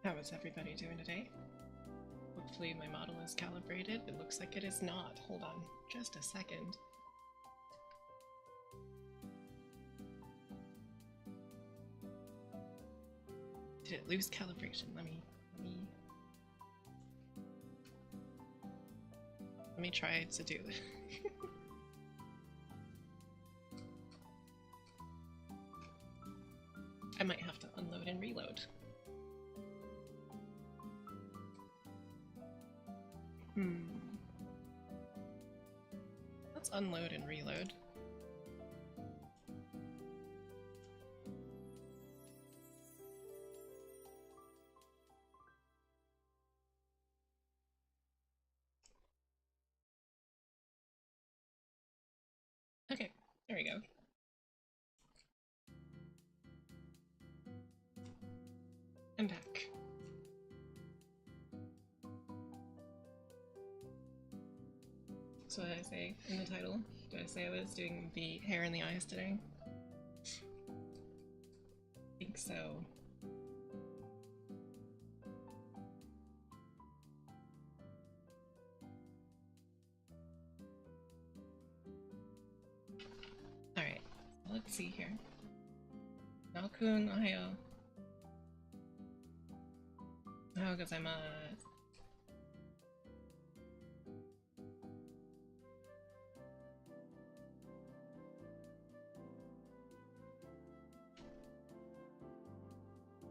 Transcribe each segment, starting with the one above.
How is everybody doing today? Hopefully my model is calibrated. It looks like it is not. Hold on just a second. Did it lose calibration? Let me try to do it. I might have to unload and reload. Let's unload and reload. Okay, there we go. I'm back. So what did I say in the title? Did I say I was doing the hair and the eyes today? I think so. Alright, let's see here. Naokun, ohayo. Ohayou gozaimasu.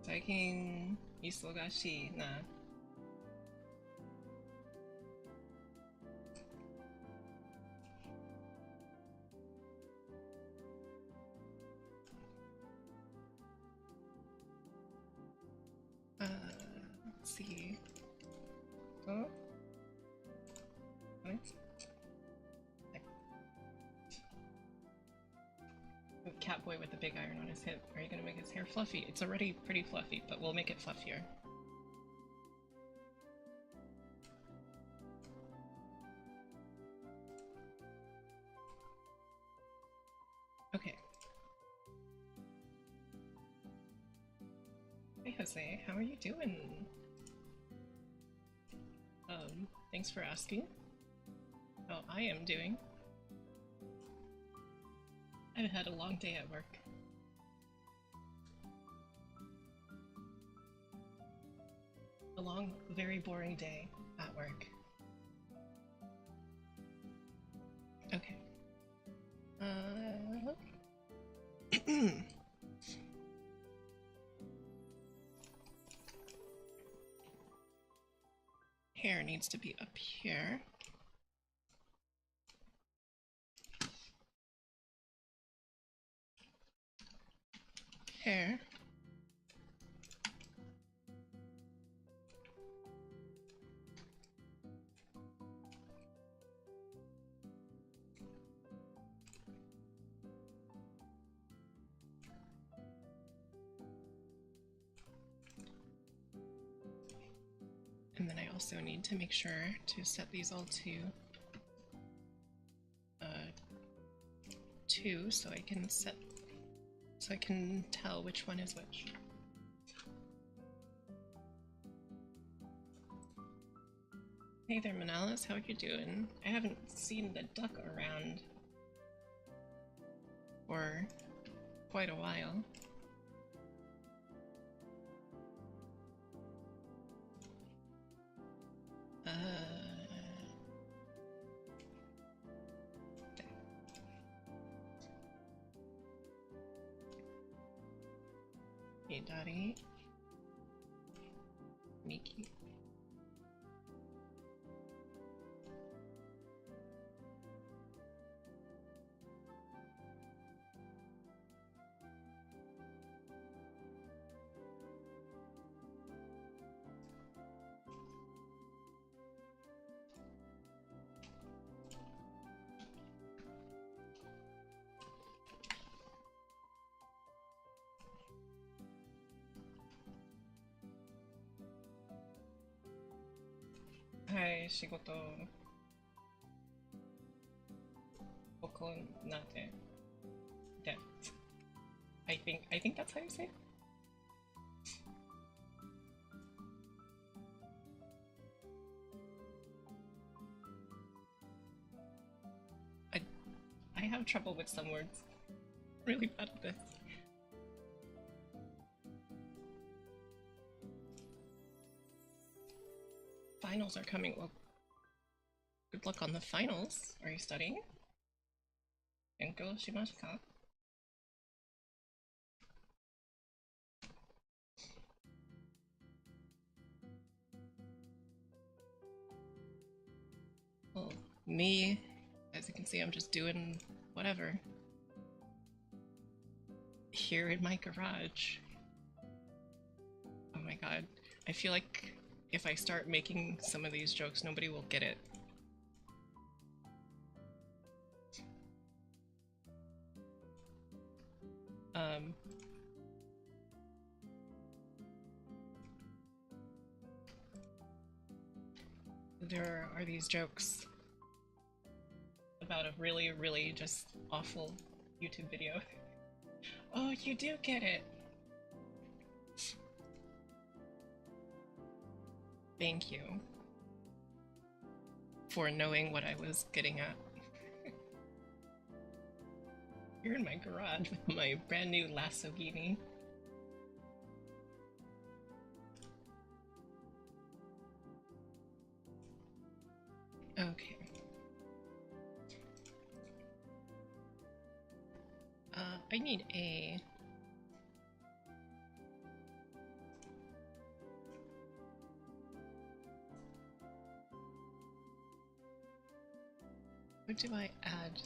Saikin isogashii na. Let's see. Oh. What? Catboy with the big iron on his hip. Are you gonna make his hair fluffy? It's already pretty fluffy, but we'll make it fluffier. Okay. Hey Jose, how are you doing? Thanks for asking. How I am doing. I've had a long day at work. A long, very boring day at work. Okay. Hair needs to be up here. Hair. And then I also need to make sure to set these all to 2 so I can tell which one is which. Hey there, Manalis, how are you doing? I haven't seen the duck around for quite a while. Hey, Daddy. Miki. Hi, shigoto. Okonate. Death. I think that's how you say it. have trouble with some words. Really bad at this. Finals are coming. Well, good luck on the finals. Are you studying? Benkyou shimasu ka? Well, me, as you can see, I'm just doing whatever. Here in my garage. Oh my god. I feel like if I start making some of these jokes, nobody will get it. There are these jokes about a really, really just awful YouTube video. Oh, you do get it! Thank you for knowing what I was getting at. You're in my garage with my brand new Lasso Catsidy. Okay. I need a... What do I add?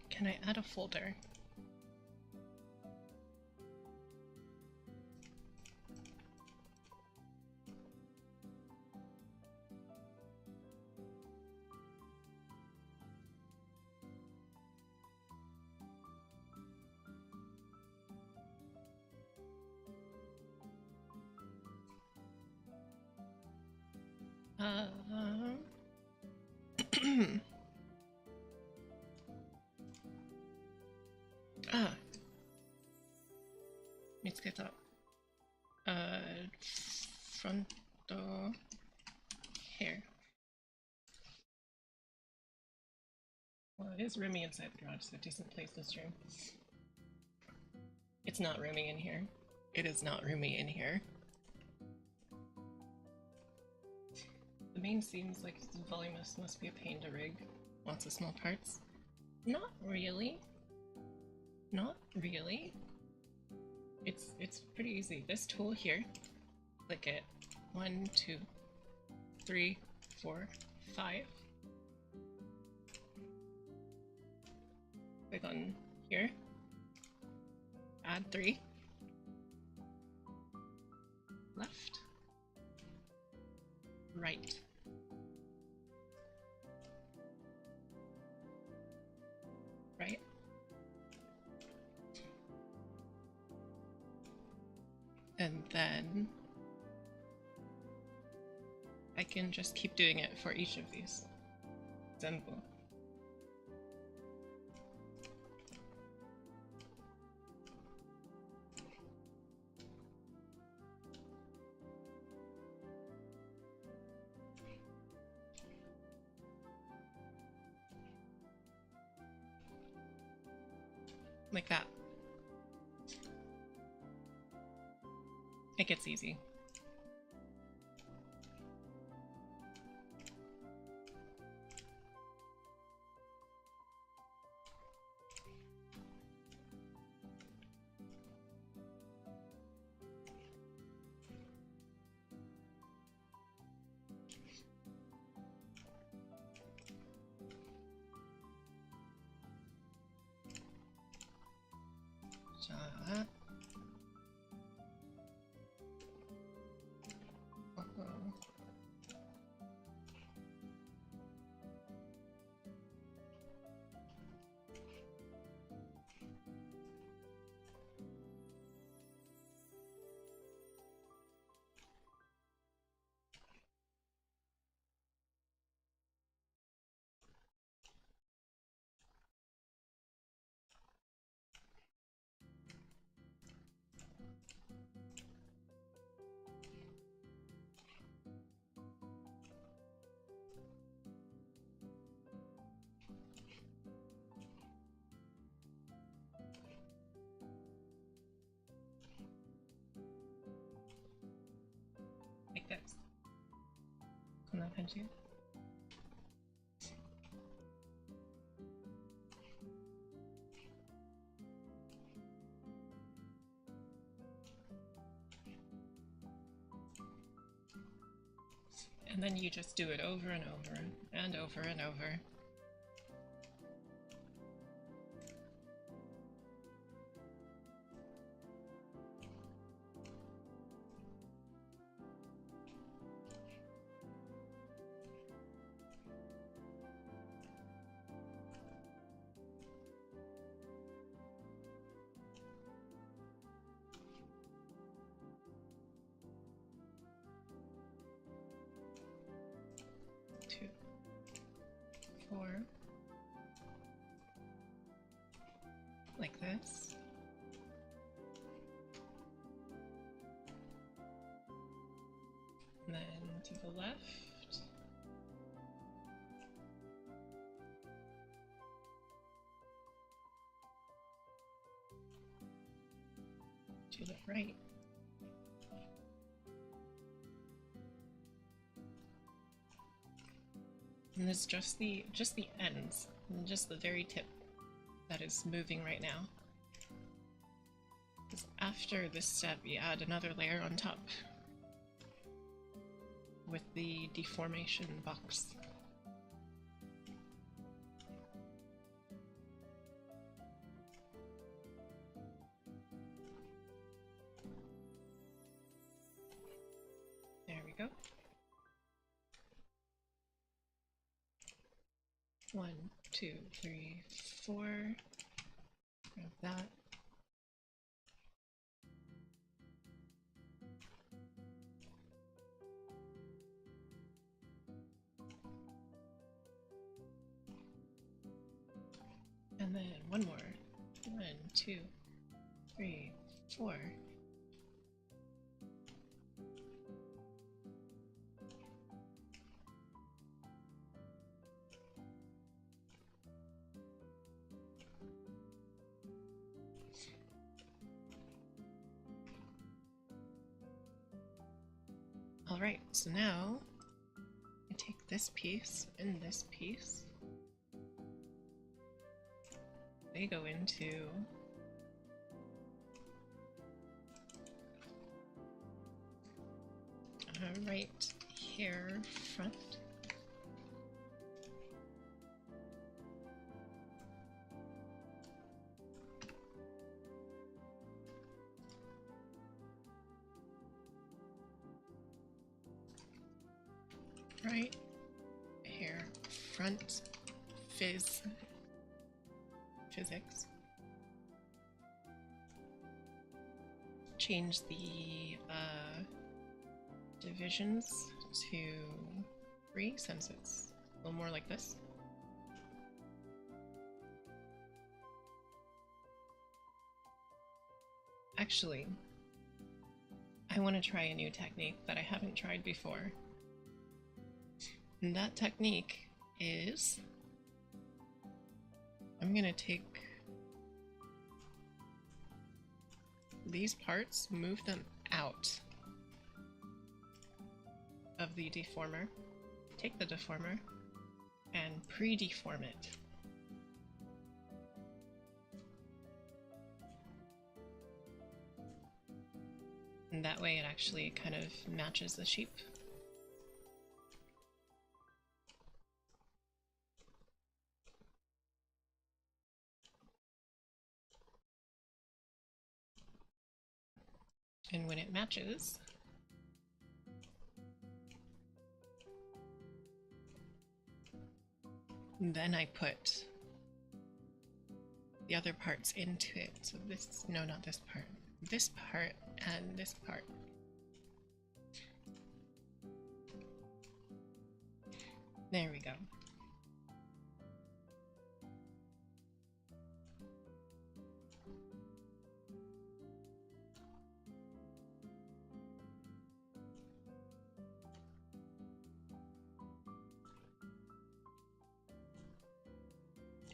Can I add a folder? Ah, 見つけた。Front door here. Well, it is roomy inside the garage, so a decent place to stream. It's not roomy in here. It is not roomy in here. The main seems like the voluminous must be a pain to rig. Lots of small parts. Not really. Not really. It's pretty easy. This tool here, click it. 1, 2, 3, 4, 5. Click on here. Add 3. Left. Right. Right. And then I can just keep doing it for each of these. Zenbu. Like that. It gets easy. 자, Kanji. And then you just do it over and over and over and over. Like this. And then to the left. To the right. And it's just the ends, and just the very tip that is moving right now. Because after this step, you add another layer on top with the deformation box. There we go. 1, 2, 3, 4. Grab that. And then one more. 1, 2, 3, 4. Alright, so now I take this piece and this piece. They go into right here front. Right here front physics. Change the divisions to 3 since it's a little more like this. Actually, I want to try a new technique that I haven't tried before. And that technique is I'm gonna take these parts, move them out of the deformer, take the deformer, and pre-deform it. And that way it actually kind of matches the sheep. And when it matches, then I put the other parts into it. So this, no, not this part and this part. There we go.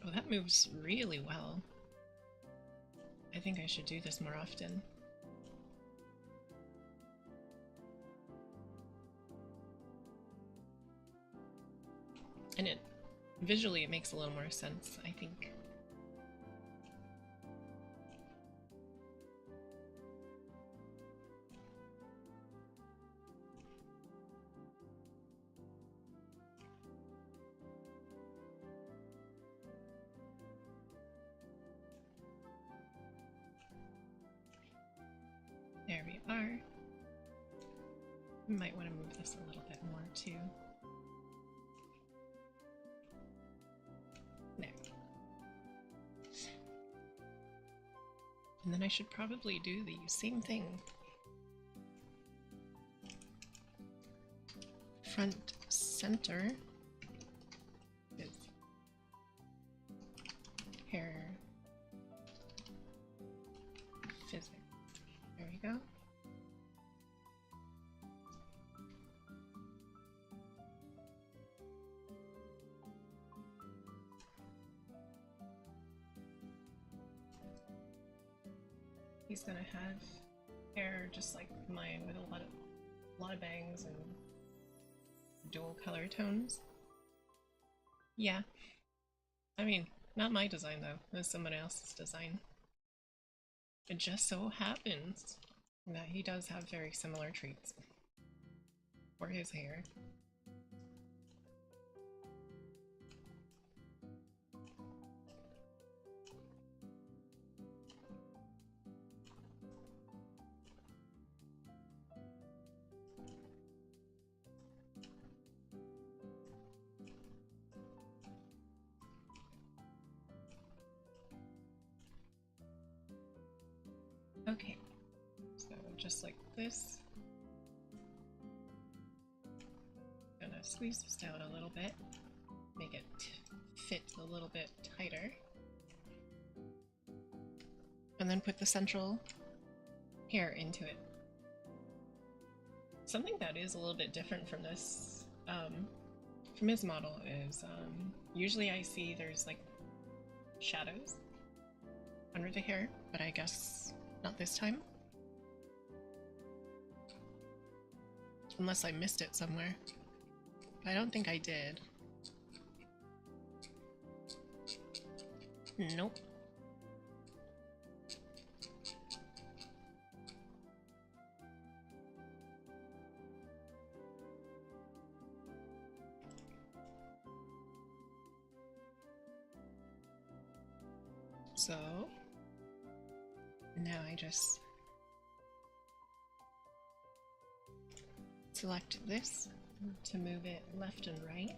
Oh, that moves really well. I think I should do this more often. And visually it makes a little more sense, I think. There we are. We might want to move this a little bit more too. There. And then I should probably do the same thing. Front center with hair physics. There we go. He's gonna have hair just like mine with a lot of bangs and dual color tones. Yeah. I mean, not my design though. It was someone else's design. It just so happens that he does have very similar traits for his hair. Okay, so just like this, gonna squeeze this out a little bit, make it fit a little bit tighter, and then put the central hair into it. Something that is a little bit different from this, from his model is, usually I see there's like shadows under the hair, but I guess not this time. Unless I missed it somewhere. I don't think I did. Nope. So now I just select this to move it left and right.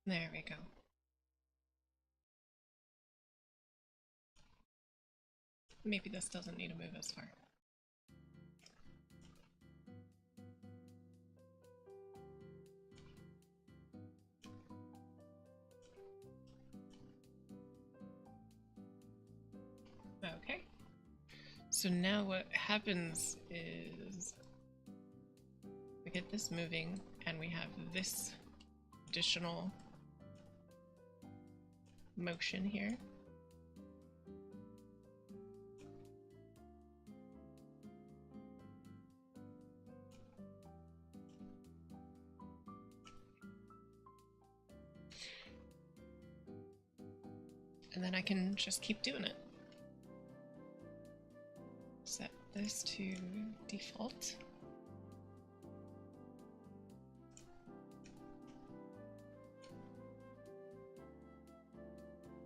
There we go. Maybe this doesn't need to move as far. Okay. So now what happens is we get this moving and we have this additional motion here. And then I can just keep doing it. Set this to default.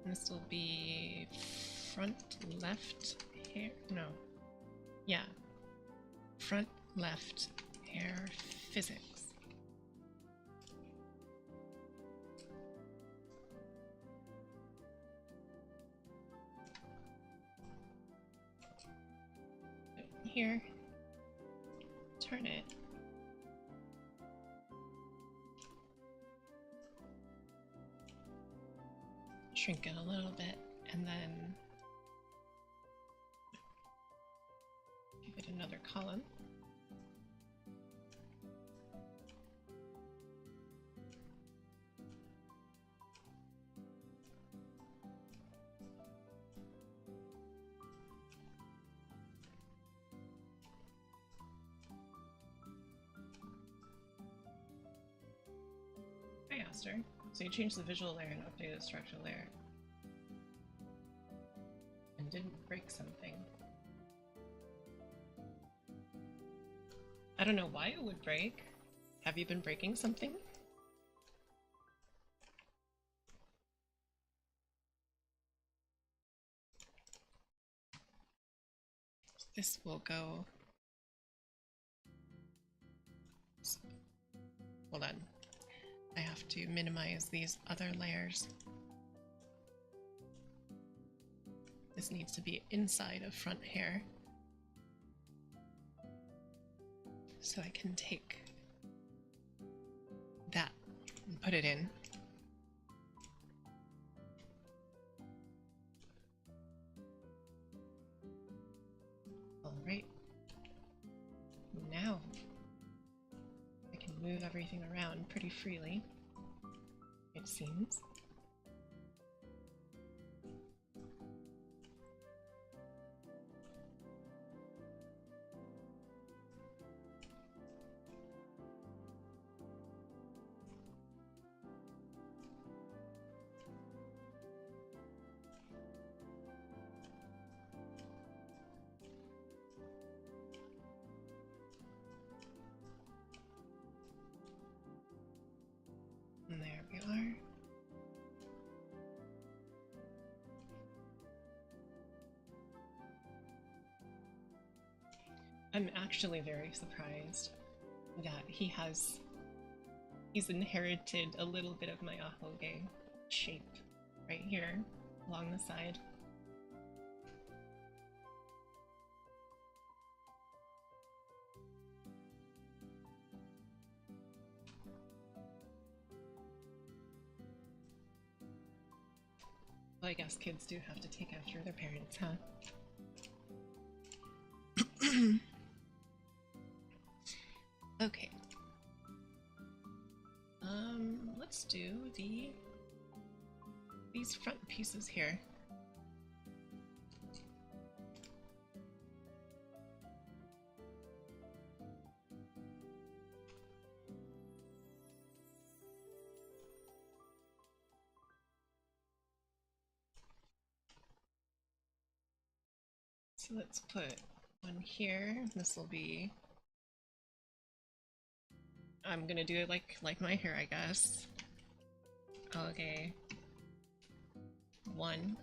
This will be front left hair, no, yeah, front left hair physics. Here, turn it, shrink it a little bit, and then give it another column. I asked her. So you changed the visual layer and updated the structural layer. And didn't break something. I don't know why it would break. Have you been breaking something? This will go... Hold on. I have to minimize these other layers. This needs to be inside of front hair. So I can take that and put it in. Alright. Now I can move everything around pretty freely, it seems. And there we are. I'm actually very surprised that he's inherited a little bit of my ahoge shape right here along the side. Well, I guess kids do have to take after their parents, huh? Okay. Let's do these front pieces here. So let's put one here. This will be... I'm gonna do it like my hair, I guess. Okay. 1.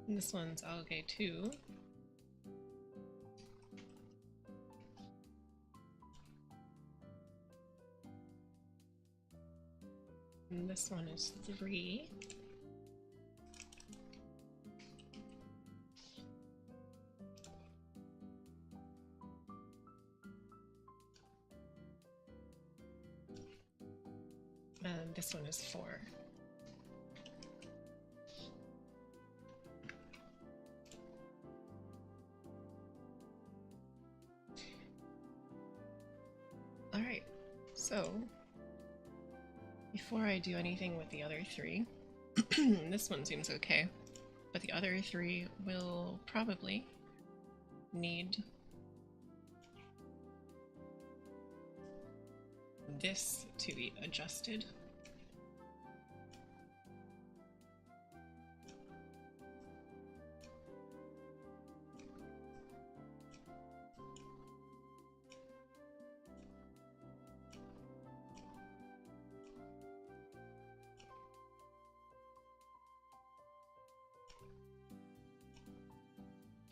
And this one's okay 2. And this one is 3. And this one is 4. Alright, so before I do anything with the other 3, this one seems okay, but the other 3 will probably need this to be adjusted.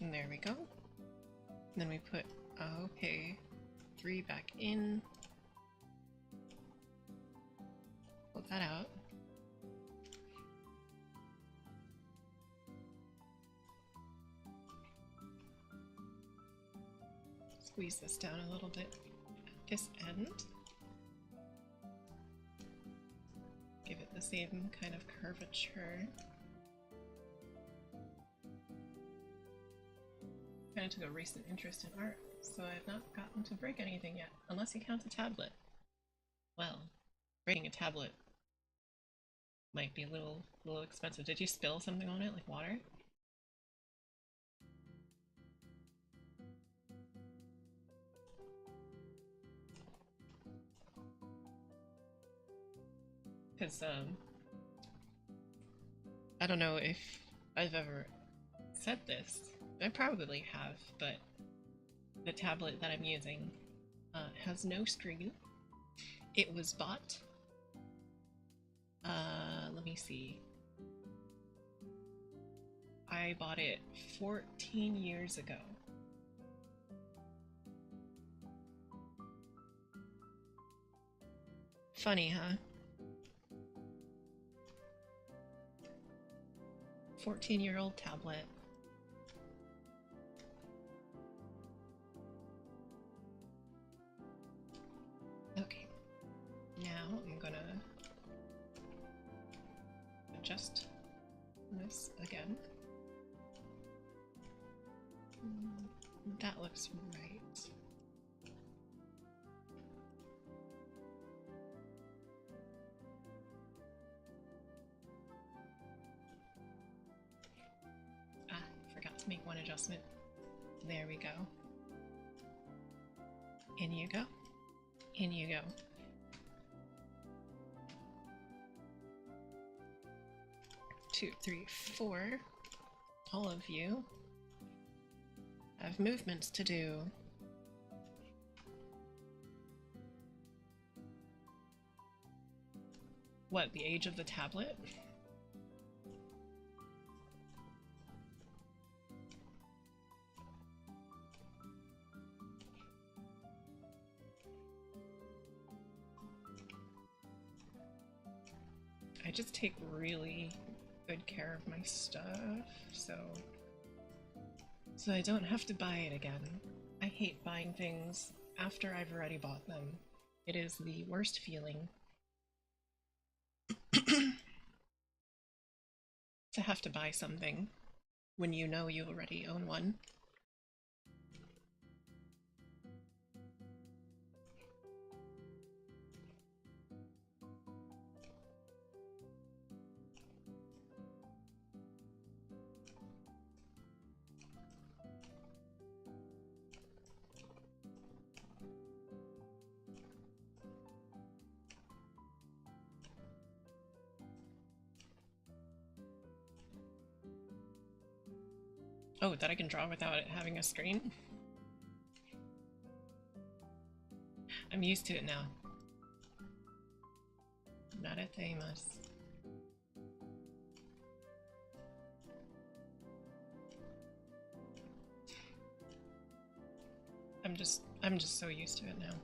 And there we go. And then we put okay 3 back in. Pull that out. Squeeze this down a little bit. this end. Give it the same kind of curvature. Kind of took a recent interest in art, so I've not gotten to break anything yet, unless you count a tablet. Well, breaking a tablet might be a little expensive. Did you spill something on it, like water? Because, I don't know if I've ever said this. I probably have, but the tablet that I'm using has no screen. It was bought, let me see. I bought it 14 years ago. Funny, huh? 14-year-old tablet. Okay, now I'm gonna adjust this again. That looks right. Forgot to make one adjustment. There we go. In you go. In you go. Two, three, four. All of you have movements to do. What, the age of the tablet? I just take really good care of my stuff, so I don't have to buy it again. I hate buying things after I've already bought them. It is the worst feeling to have to buy something when you know you already own one. Oh, that I can draw without it having a screen? I'm used to it now. Nareteimasu. I'm just so used to it now.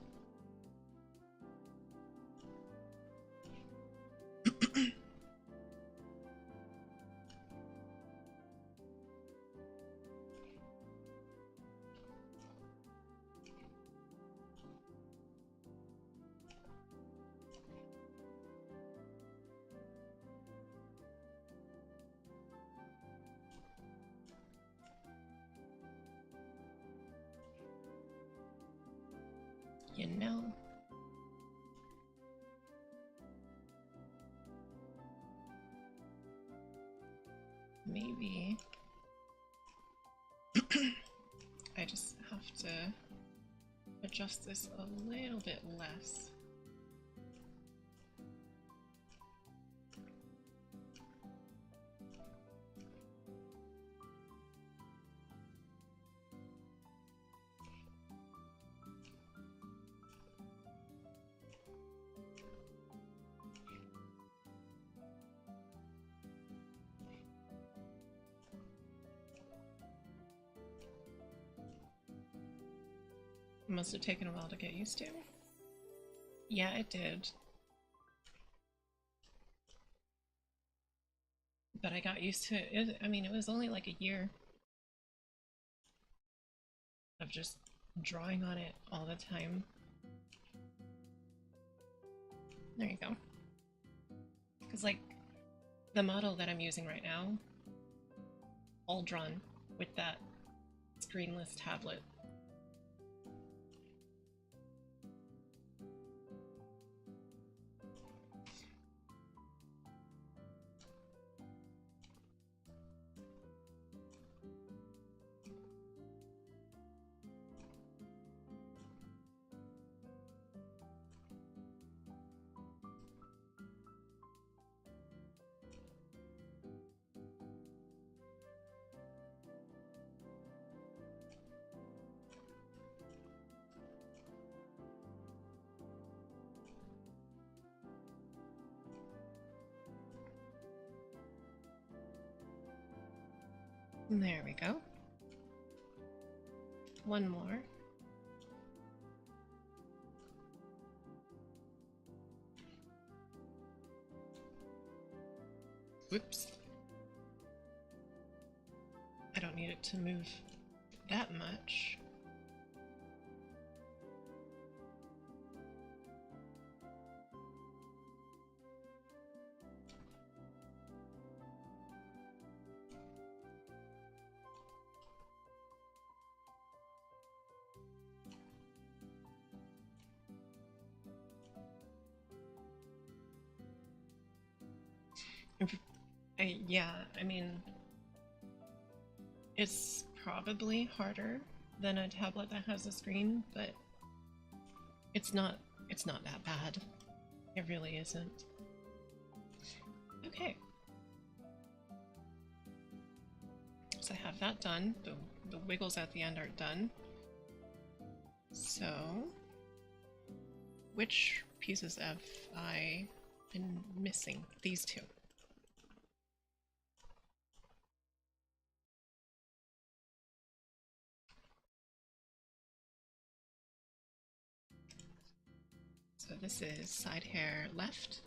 You know? Maybe I just have to adjust this a little bit less. Must have taken a while to get used to. Yeah, it did. But I got used to it. I mean, it was only like a year of just drawing on it all the time. There you go. Because, like, the model that I'm using right now, all drawn with that screenless tablet. There we go. One more. Whoops. I don't need it to move that much. Yeah, I mean, it's probably harder than a tablet that has a screen, but it's not that bad. It really isn't. Okay. So I have that done. The wiggles at the end are done. So, which pieces have I been missing? These two. So this is side hair left.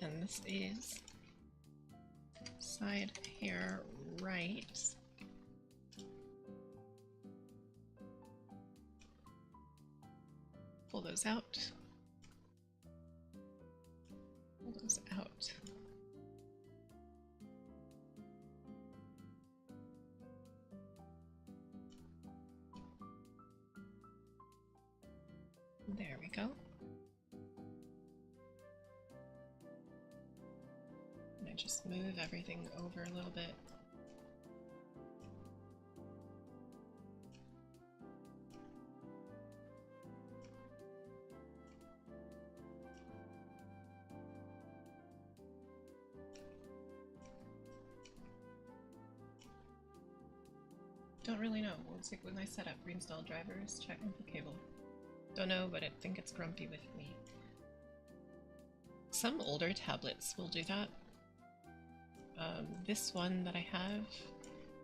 And this is side hair right. Pull those out. Pull those out. There we go. And I just move everything over a little bit. Don't really know. Let's see when I set up reinstall drivers, check input cable. Don't know, but I think it's grumpy with me. Some older tablets will do that. This one that I have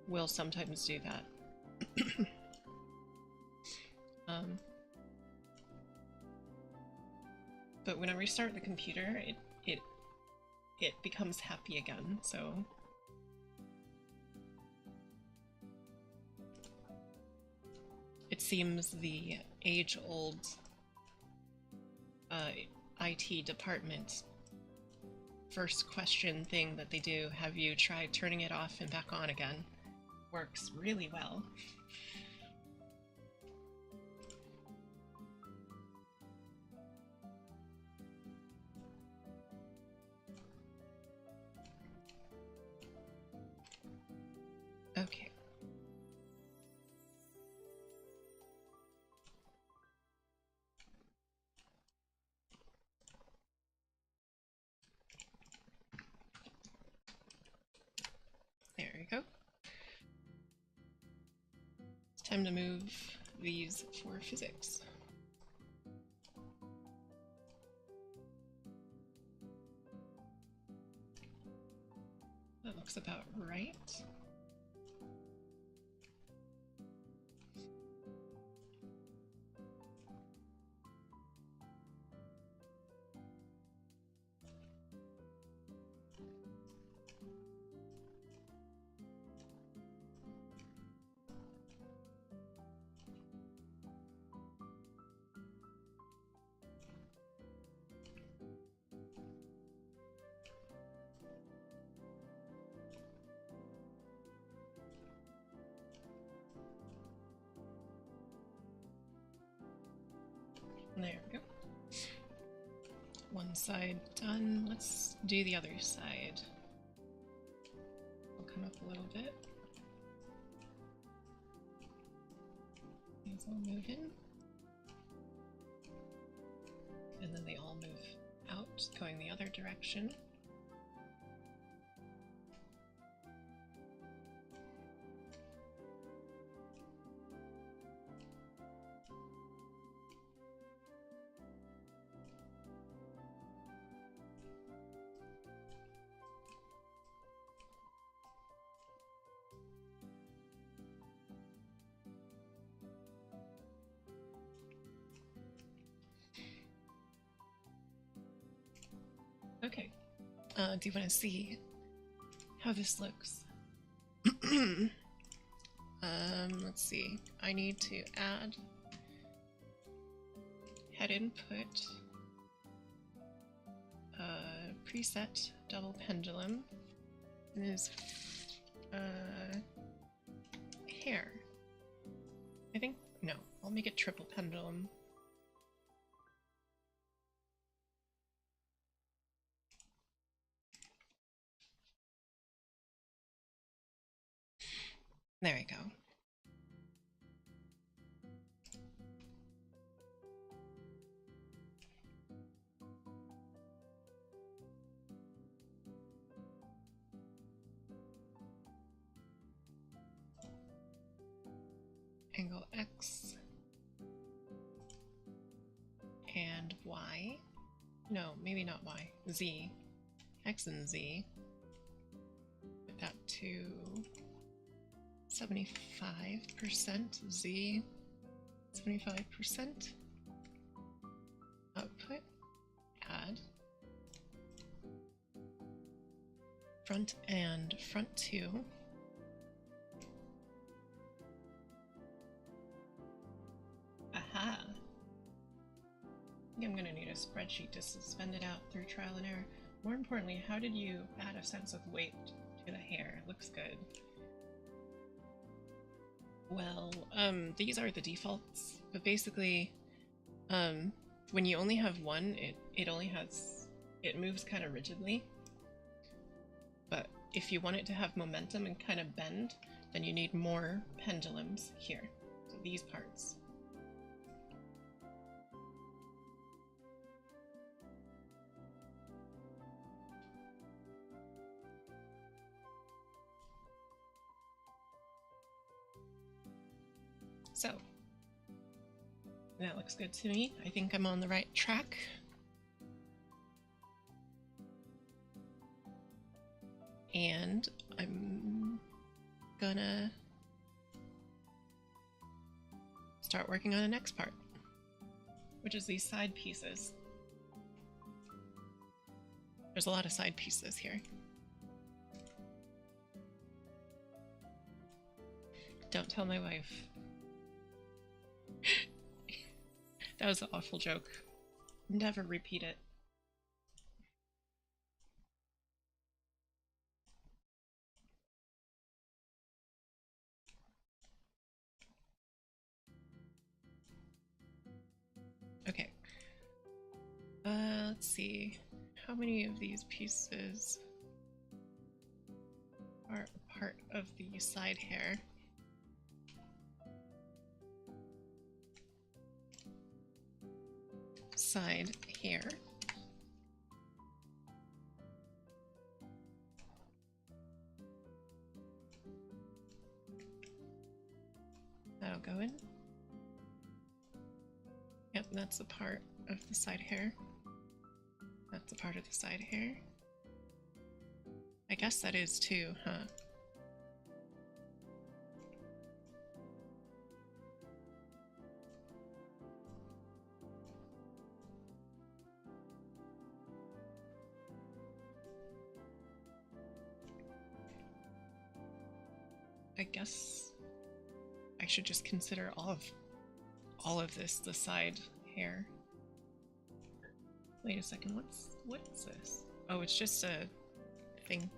will sometimes do that. But when I restart the computer, it becomes happy again, so... It seems the age-old IT department first question thing that they do, have you tried turning it off and back on again, works really well. Okay. There we go. It's time to move these for physics. That looks about right. There we go. One side done. Let's do the other side. We'll come up a little bit. These all move in. And then they all move out, going the other direction. Okay, do you want to see how this looks? Let's see. I need to add head input, preset double pendulum, and his hair. I think, no, I'll make it triple pendulum. There we go. Angle X and Y. No, maybe not Y. Z. X and Z. Put that to 75% Z, 75% output, add, front and front 2, aha! I think I'm gonna need a spreadsheet to suspend it out through trial and error. More importantly, how did you add a sense of weight to the hair? It looks good. Well, these are the defaults, but basically, when you only have one, it moves kind of rigidly. But if you want it to have momentum and kind of bend, then you need more pendulums here. So these parts. So, that looks good to me. I think I'm on the right track. And I'm gonna start working on the next part, which is these side pieces. There's a lot of side pieces here. Don't tell my wife. That was an awful joke. Never repeat it. Okay. Let's see. How many of these pieces are part of the side hair? Side hair. That'll go in. Yep, that's a part of the side hair. That's a part of the side hair. I guess that is too, huh? I guess I should just consider all of this the side hair. Wait a second, what is this? Oh, it's just a thing.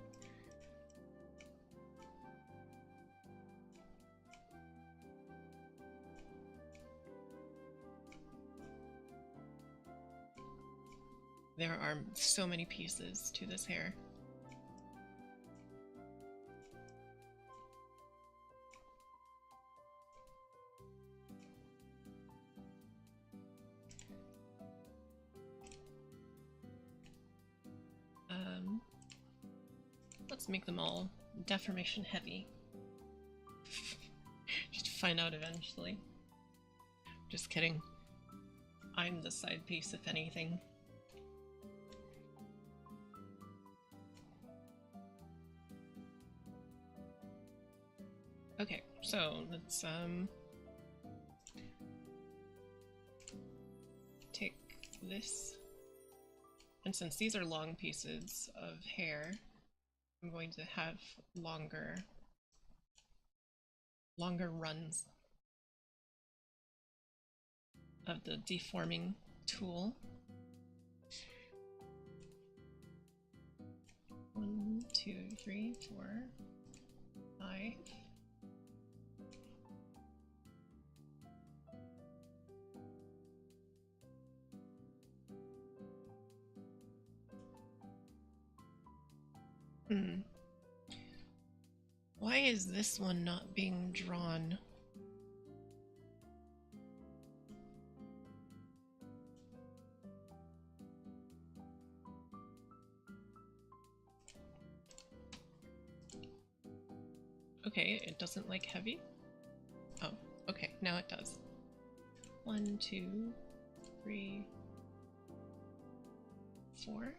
There are so many pieces to this hair. Let's make them all deformation heavy. Just find out eventually. Just kidding. I'm the side piece, if anything. Okay, so let's take this. And since these are long pieces of hair, I'm going to have longer runs of the deforming tool. 1, 2, 3, 4, 5. Why is this one not being drawn? Okay, it doesn't like heavy? Oh, okay, now it does. 1, 2, 3, 4.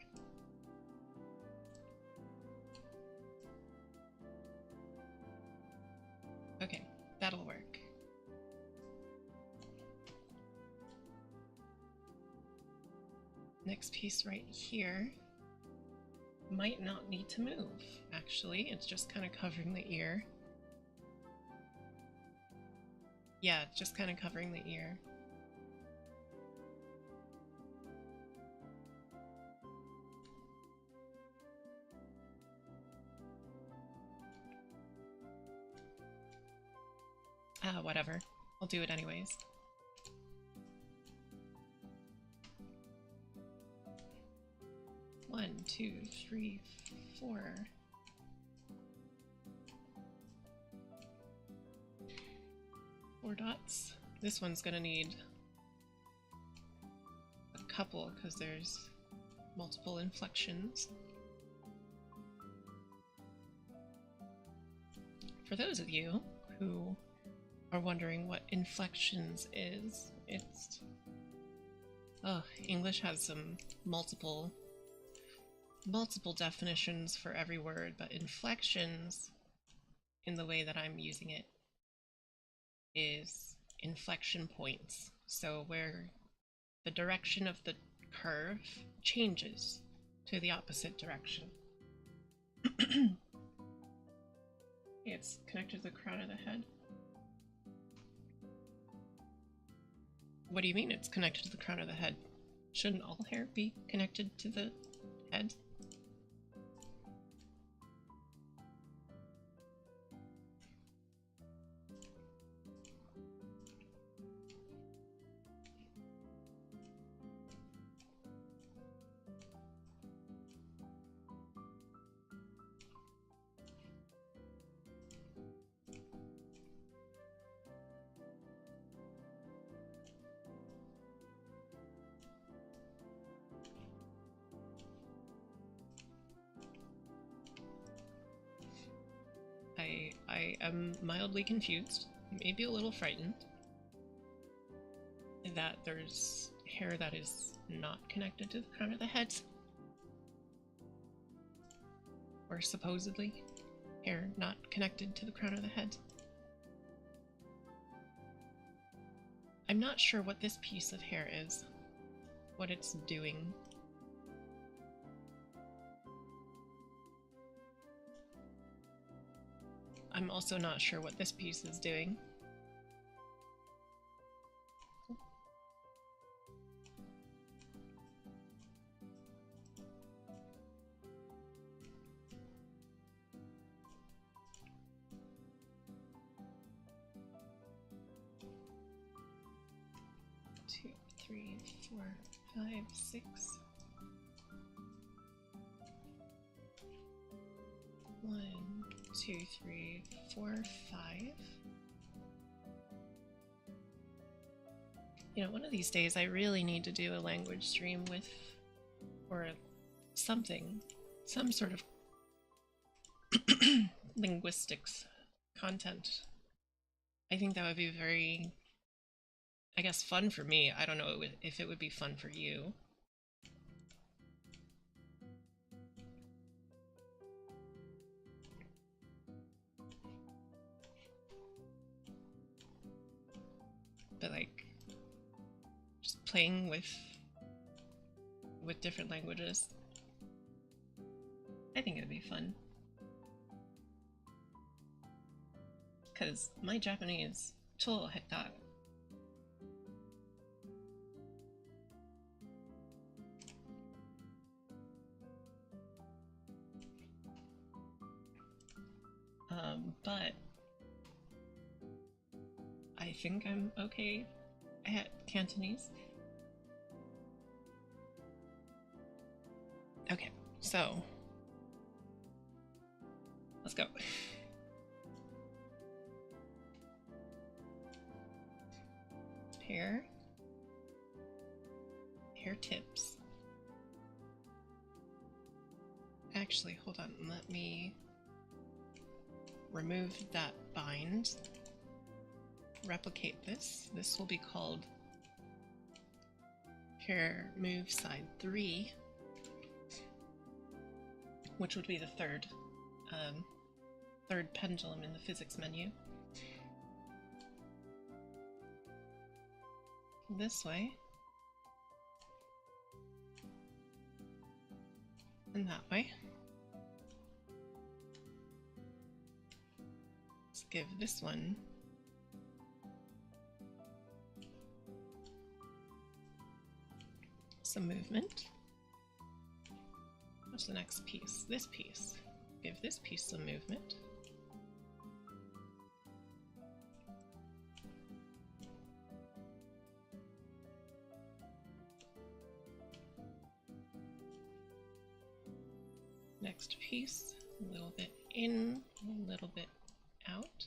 Okay, that'll work. Next piece right here might not need to move, actually. It's just kind of covering the ear. Yeah, it's just kind of covering the ear. Whatever. I'll do it anyways. One, 2, 3, 4. Four dots. This one's gonna need a couple because there's multiple inflections. For those of you who are wondering what inflections is, it's... English has some multiple definitions for every word, but inflections, in the way that I'm using it, is inflection points. So where the direction of the curve changes to the opposite direction. It's connected to the crown of the head. What do you mean it's connected to the crown of the head? Shouldn't all hair be connected to the head? I am mildly confused, maybe a little frightened, that there's hair that is not connected to the crown of the head. Or supposedly hair not connected to the crown of the head. I'm not sure what this piece of hair is, what it's doing. I'm also not sure what this piece is doing. Two, three, 4, 5, 6. 2, 3, 4, 5. You know, one of these days I really need to do a language stream with, or something, some sort of linguistics content. I think that would be very, I guess, fun for me. I don't know if it would be fun for you. But like, just playing with different languages, I think it'd be fun. Because my Japanese, 超下手. But I think I'm okay at Cantonese. Okay, so let's go. Hair tips. Actually, hold on, let me remove that bind. Replicate this. This will be called hair move side 3, which would be the third pendulum in the physics menu. This way. And that way. Let's give this one some movement. What's the next piece? This piece. Give this piece some movement. Next piece, a little bit in, a little bit out.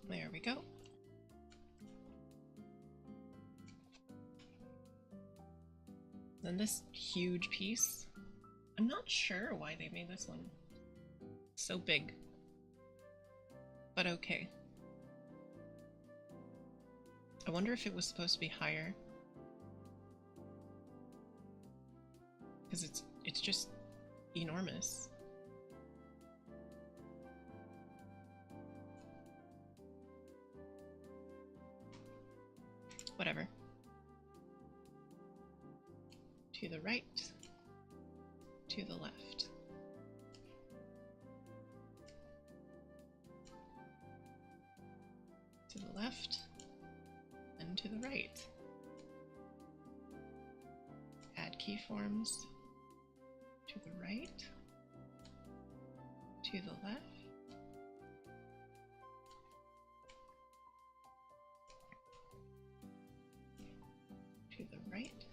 There we go. Then this huge piece. I'm not sure why they made this one so big, but okay. I wonder if it was supposed to be higher, because it's just enormous. Whatever. To the right, to the left. To the left, and to the right. Add keyforms. To the right, to the left. To the right,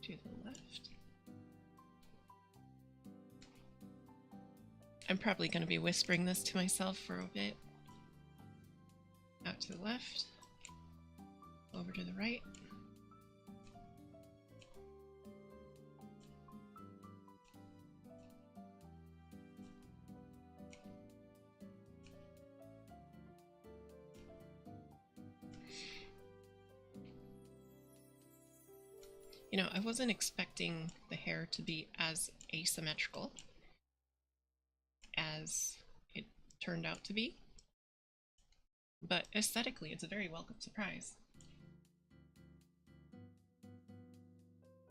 to the left. I'm probably going to be whispering this to myself for a bit. Out to the left, over to the right. You know, I wasn't expecting the hair to be as asymmetrical as it turned out to be, but aesthetically it's a very welcome surprise.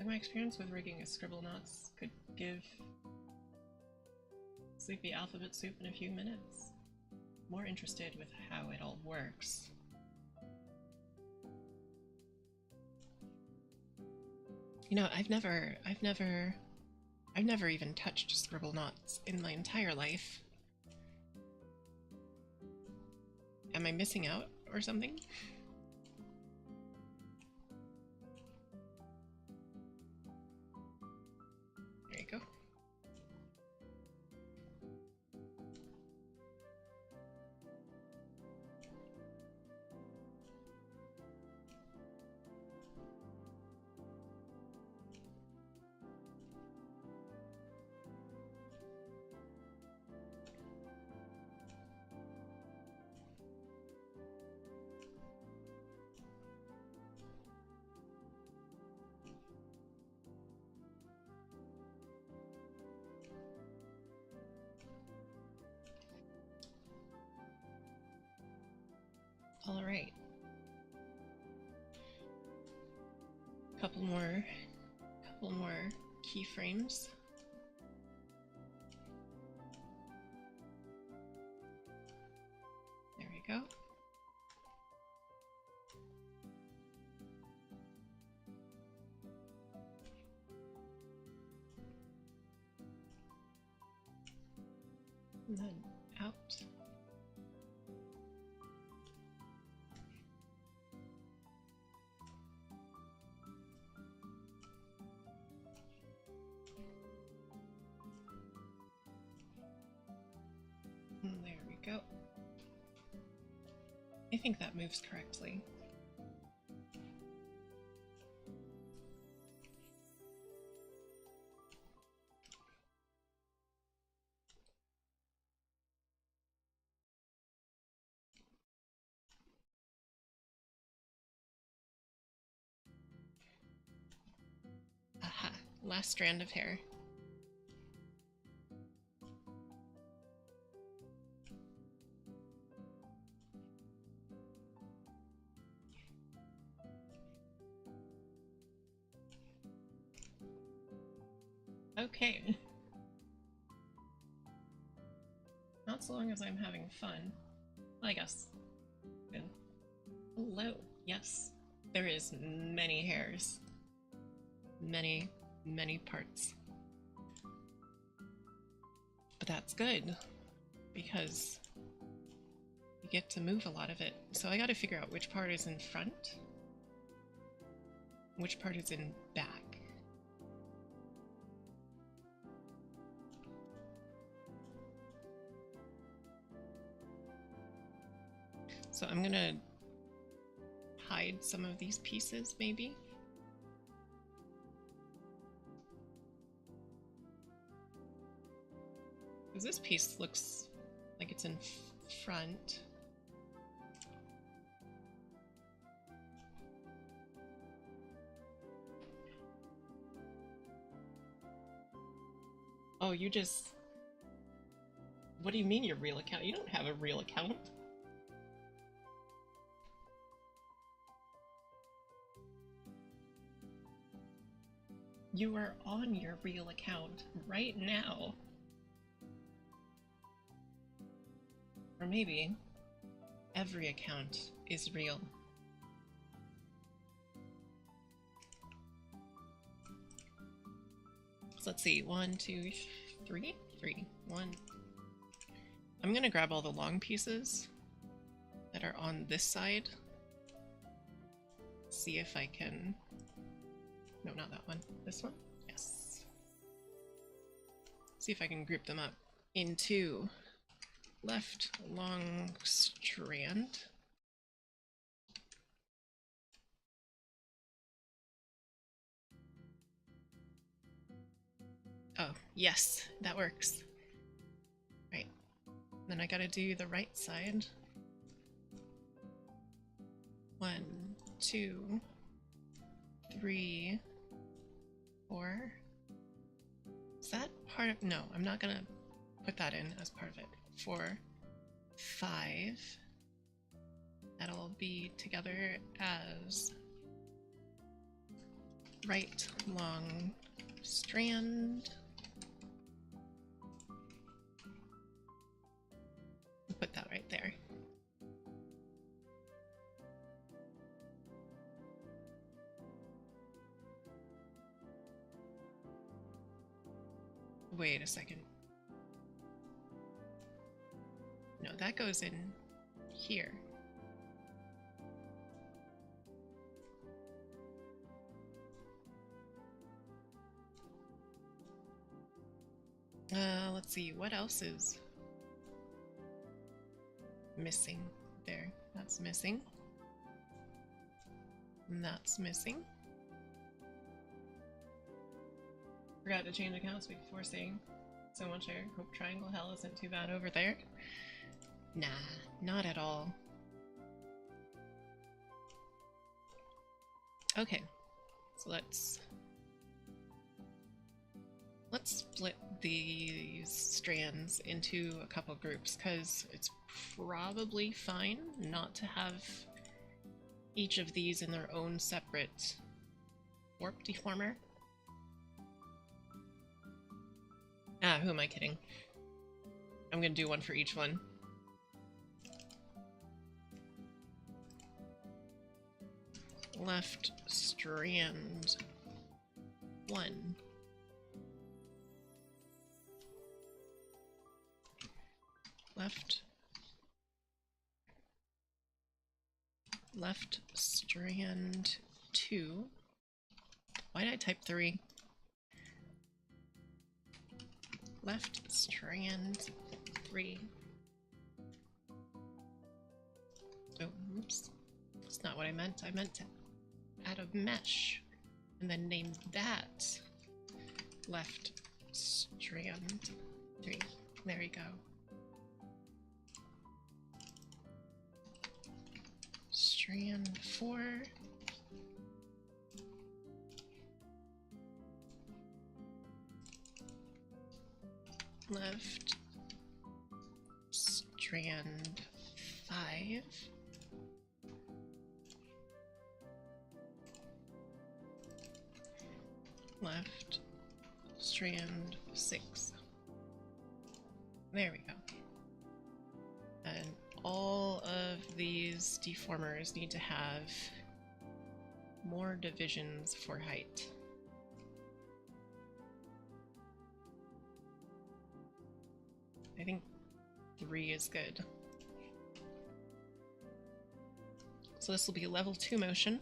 Like my experience with rigging a scribble knots could give sleepy alphabet soup in a few minutes. More interested with how it all works. You know, I've never even touched scribble knots in my entire life. Am I missing out or something? There you go. All right. Couple more keyframes. There we go. And then out. There we go. I think that moves correctly. Aha, last strand of hair. Okay. Not so long as I'm having fun. Well, I guess. Good. Hello. Yes. There is many hairs. Many parts. But that's good, because you get to move a lot of it. So I gotta figure out which part is in front, which part is in back. So I'm gonna hide some of these pieces, maybe. Because this piece looks like it's in front. Oh, you just... What do you mean your real account? You don't have a real account. You are on your real account right now. Or maybe every account is real. So let's see, 1, 2, 3? 3. 1. I'm gonna grab all the long pieces that are on this side. See if I can... No, not that one. This one? Yes. See if I can group them up into left long strand. Oh, yes, that works. Right. Then I gotta do the right side. 1, 2, 3, 4. Is that part of... No, I'm not gonna put that in as part of it. 4, 5. That'll be together as right long strand. Put that right there. Wait a second. No, that goes in here. Let's see, what else is missing there? That's missing. And that's missing. Forgot to change accounts before saying so much air. Hope Triangle Hell isn't too bad over there. Nah, not at all. Okay, so let's split these strands into a couple groups, because it's probably fine not to have each of these in their own separate warp deformer. Ah, who am I kidding? I'm gonna do one for each one. Left strand 1. Left strand 2. Why did I type 3? Left strand 3. Oh, oops. That's not what I meant. I meant to add a mesh and then name that left strand 3. There we go. Strand 4. Left strand 5. Left strand 6. There we go. And all of these deformers need to have more divisions for height. I think 3 is good. So this will be level 2 motion.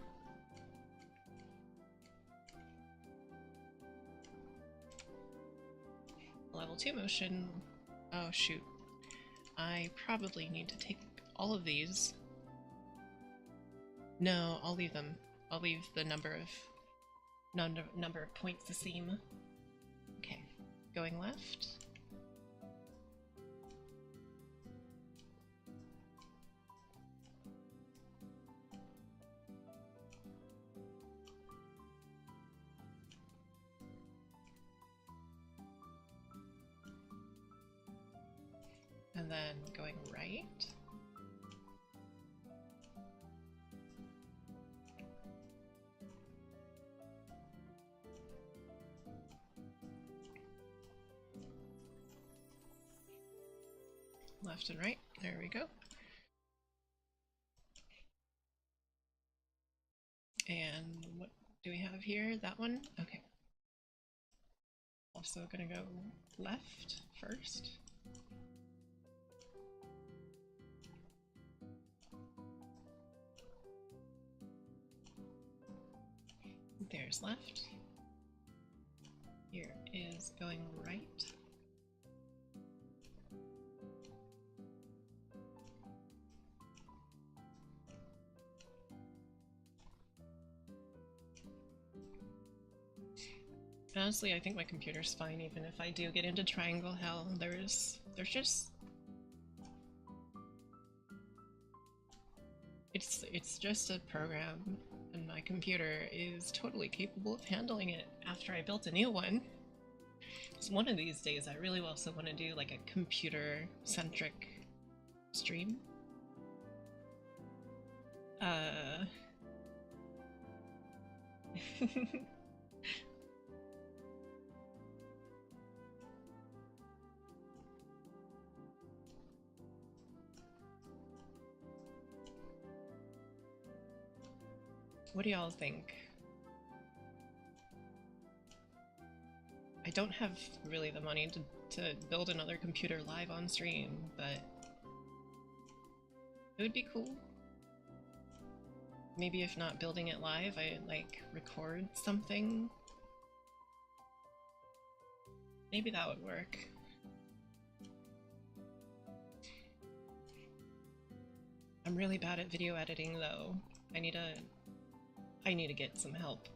Level 2 motion. Oh shoot. I probably need to take all of these. No, I'll leave them. I'll leave the number of points the same. Okay, going left. And then going right. Left and right, there we go. And what do we have here? That one? Okay. Also gonna go left first. There's left. Here is going right. Honestly, I think my computer's fine even if I do get into triangle hell. There's just... It's just a program, and my computer is totally capable of handling it after I built a new one. So one of these days I really also want to do like a computer-centric stream. What do y'all think? I don't have really the money to build another computer live on stream, but it would be cool. Maybe if not building it live, I like record something. Maybe that would work. I'm really bad at video editing though. I need to get some help.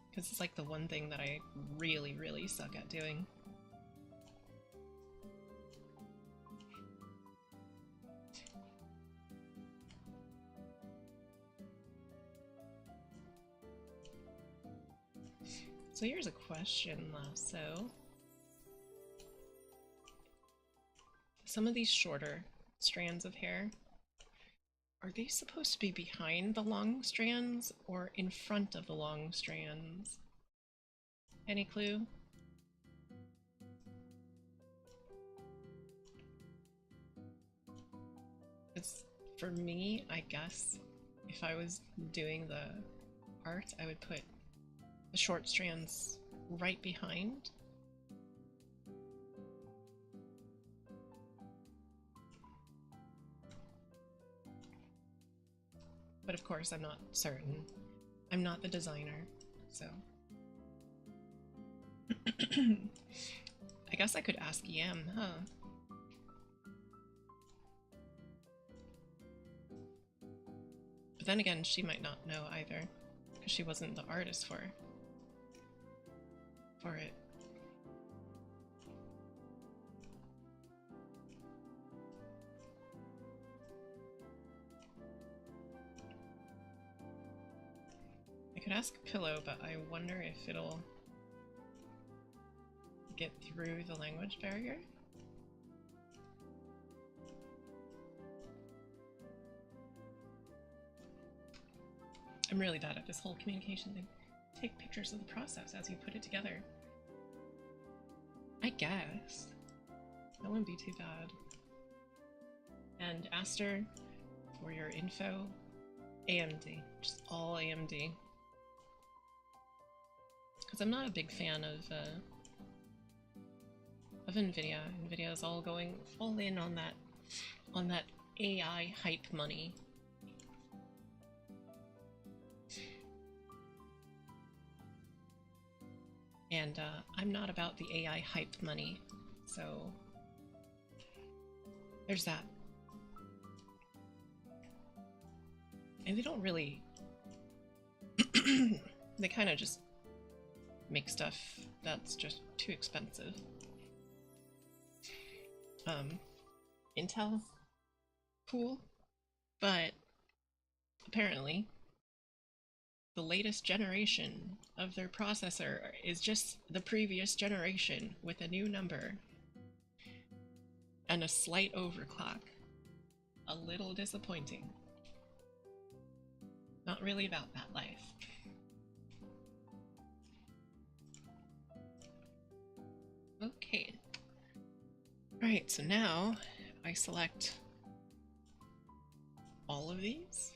Because it's like the one thing that I really, really suck at doing. So here's a question, Lasso. Some of these shorter strands of hair, are they supposed to be behind the long strands or in front of the long strands? Any clue? It's, for me, I guess, if I was doing the art, I would put the short strands right behind. But of course, I'm not certain. I'm not the designer, so. I guess I could ask Yam, huh? But then again, she might not know either, because she wasn't the artist for it. I could ask Pillow, but I wonder if it'll get through the language barrier. I'm really bad at this whole communication thing. Take pictures of the process as you put it together. I guess. That wouldn't be too bad. And Aster, for your info, AMD. Just all AMD. Because I'm not a big fan of NVIDIA. NVIDIA is all going all in on that AI hype money. And I'm not about the AI hype money, so there's that. And they don't really they kind of just make stuff that's just too expensive. Intel, cool, but apparently the latest generation of their processor is just the previous generation with a new number and a slight overclock. A little disappointing. Not really about that life. Okay. Alright, so now I select all of these,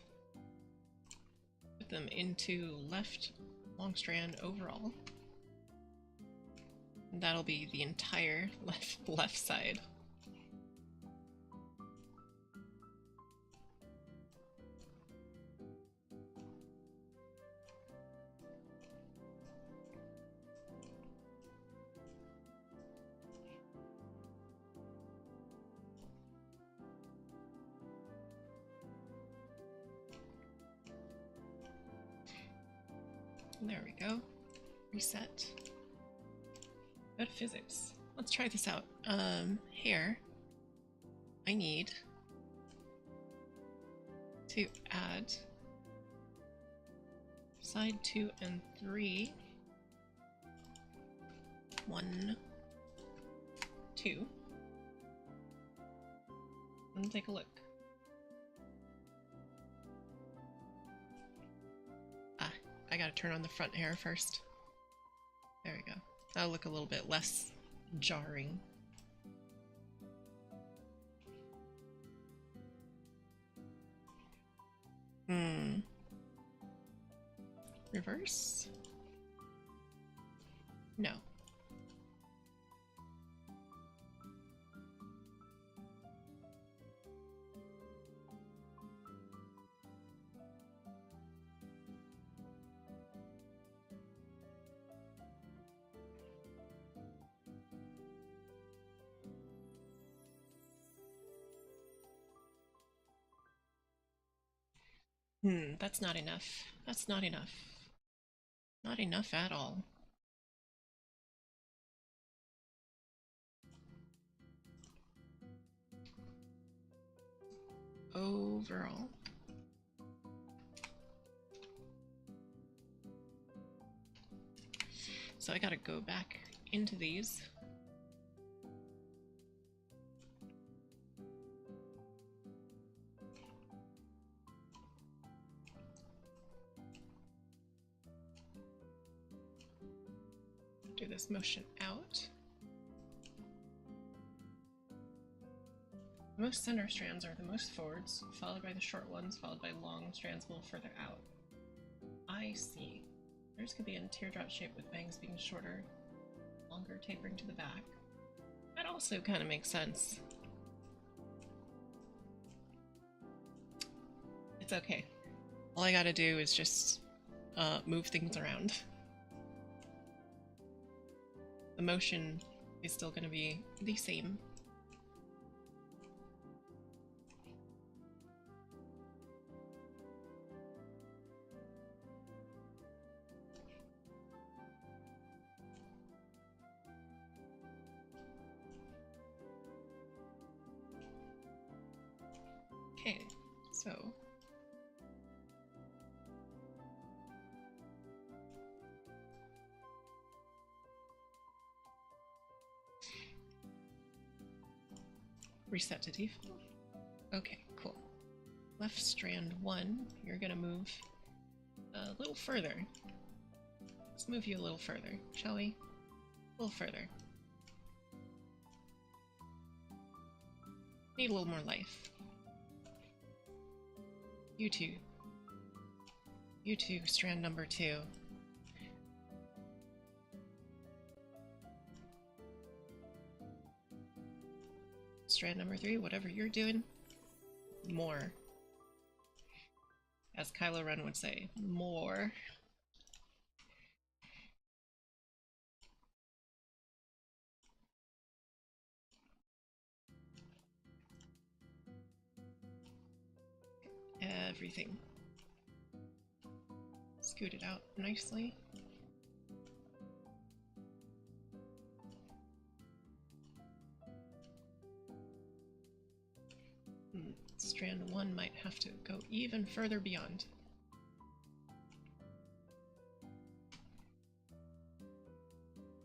put them into left long strand overall. And that'll be the entire left side. There we go. Reset. Go to physics. Let's try this out. Hair. I need to add side 2 and 3. 1, 2. And take a look. I gotta turn on the front hair first. There we go. That'll look a little bit less jarring. Reverse? No. That's not enough. That's not enough. Not enough at all. Overall. So I gotta go back into these. Do this motion out. The most center strands are the most forwards, followed by the short ones, followed by long strands a little further out. I see. Yours could be in teardrop shape with bangs being shorter, longer tapering to the back. That also kind of makes sense. It's okay. All I gotta do is just move things around. The motion is still going to be the same. Okay, so reset to default. Okay, cool. Left strand 1, you're gonna move a little further. Let's move you a little further, shall we? A little further. Need a little more life. You two. You two, strand number 2. Strand number 3, whatever you're doing, more. As Kylo Ren would say, more. Everything. Scoot it out nicely. Strand 1 might have to go even further beyond.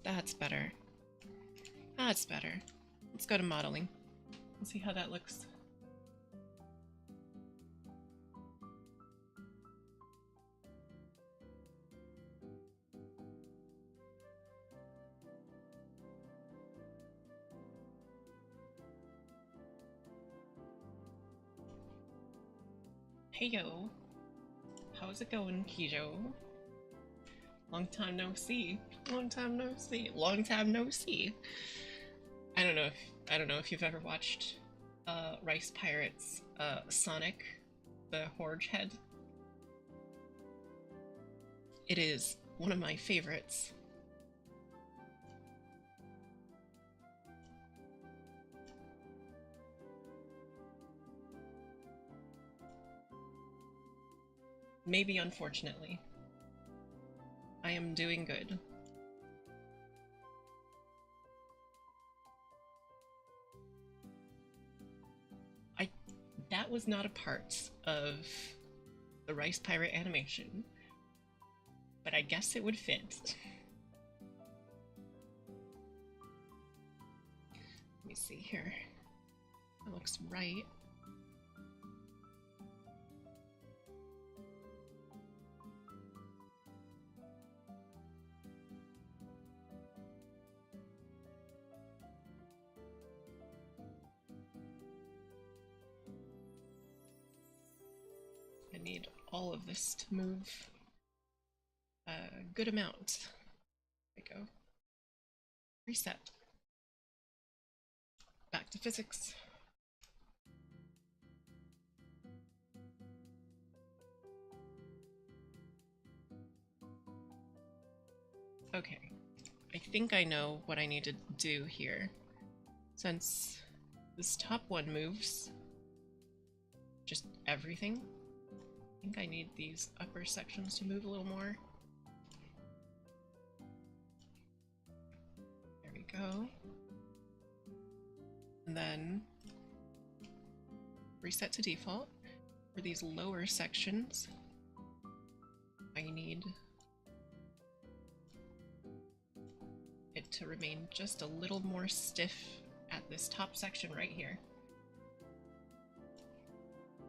That's better. That's better. Let's go to modeling and see how that looks. Hey yo, how's it going, Kijo? Long time no see. Long time no see. Long time no see. I don't know if you've ever watched Rice Pirates Sonic the Horge Head. It is one of my favorites. Maybe unfortunately. I am doing good. That was not a part of the Rice Pirate animation, but I guess it would fit. Let me see here. That looks right. I need all of this to move. a good amount. There we go. Reset. Back to physics. Okay, I think I know what I need to do here. Since this top one moves just everything, I think I need these upper sections to move a little more. There we go. And then reset to default. For these lower sections, I need it to remain just a little more stiff at this top section right here.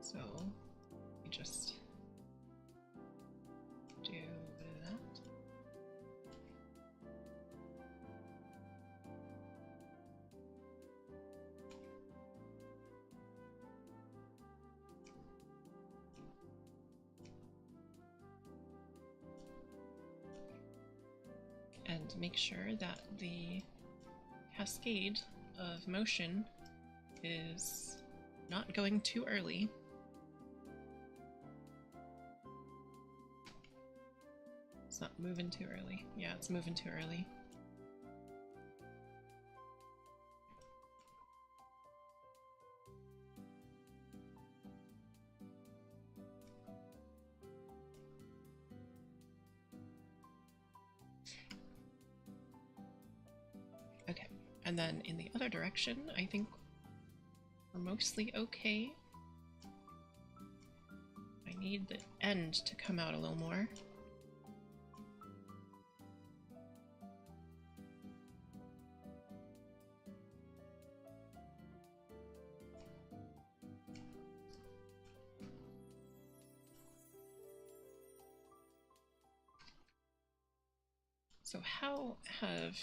So we just do that. And make sure that the cascade of motion is not going too early. It's not moving too early. Yeah, it's moving too early. Okay, and then in the other direction, I think we're mostly okay. I need the end to come out a little more. So how have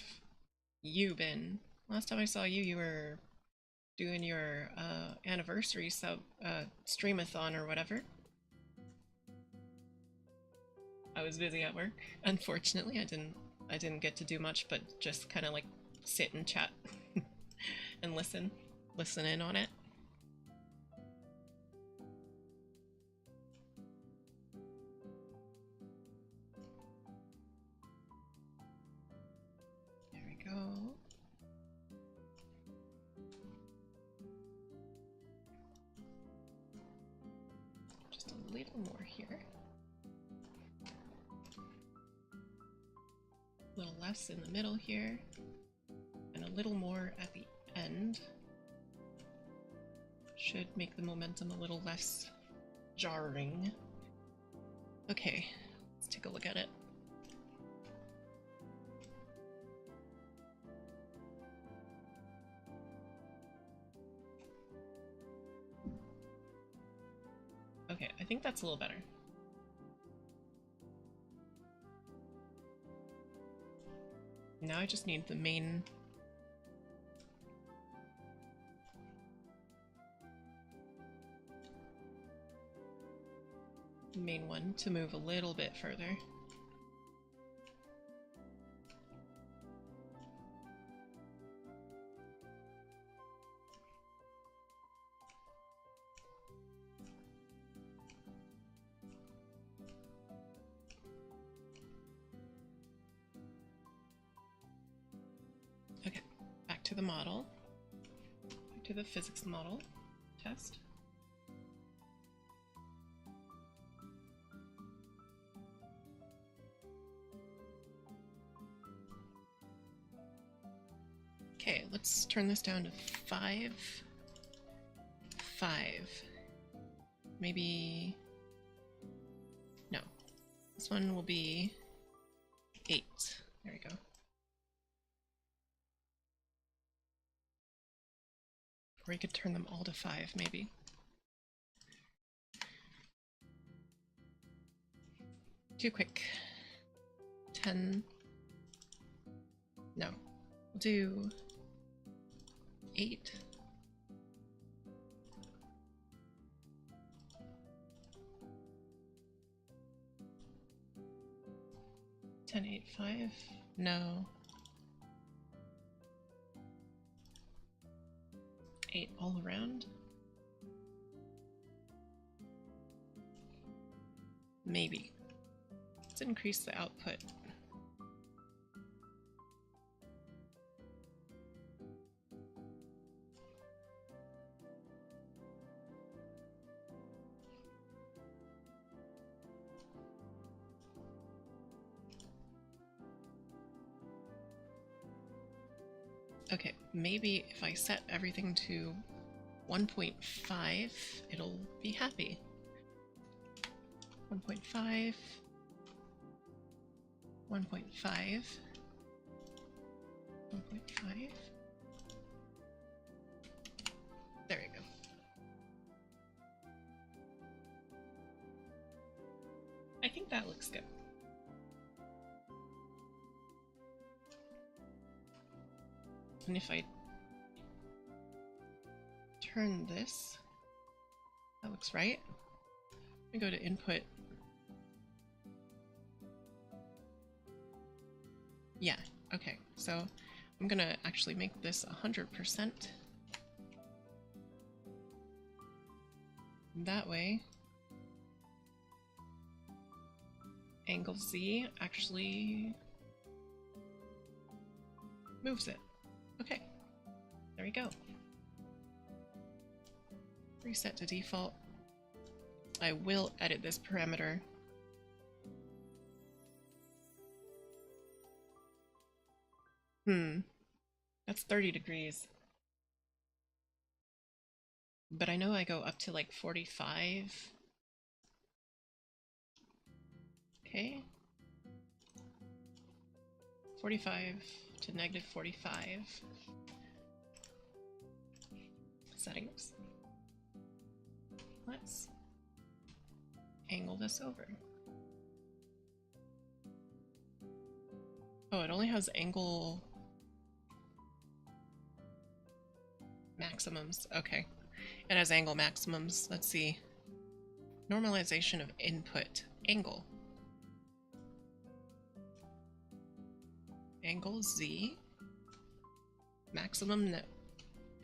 you been? Last time I saw you, you were doing your anniversary streamathon or whatever. I was busy at work. Unfortunately, I didn't get to do much, but just kind of like sit and chat and listen in on it. Just a little more here. A little less in the middle here, and a little more at the end. Should make the momentum a little less jarring. Okay, let's take a look at it. Okay, I think that's a little better. Now I just need the main one to move a little bit further. Okay, back to the model, back to the physics model test. Okay, let's turn this down to 5. Maybe... no. This one will be 8. There we go. Or you could turn them all to 5, maybe. Too quick. 10. No. We'll do 8. 10, 8, 5? No. 8 all around? Maybe. Let's increase the output. Okay, maybe if I set everything to 1.5, it'll be happy. 1.5, 1.5, 1.5. There we go. I think that looks good. And if I turn this, that looks right. Let me go to input. Yeah, okay, so I'm gonna actually make this 100%. That way, angle Z actually moves it. Okay, there we go. Reset to default. I will edit this parameter. That's 30 degrees. But I know I go up to like 45. Okay. 45 to negative 45. Settings. Let's angle this over. Oh, it only has angle maximums. Okay. It has angle maximums. Let's see. Normalization of input. Angle. Angle Z. Maximum that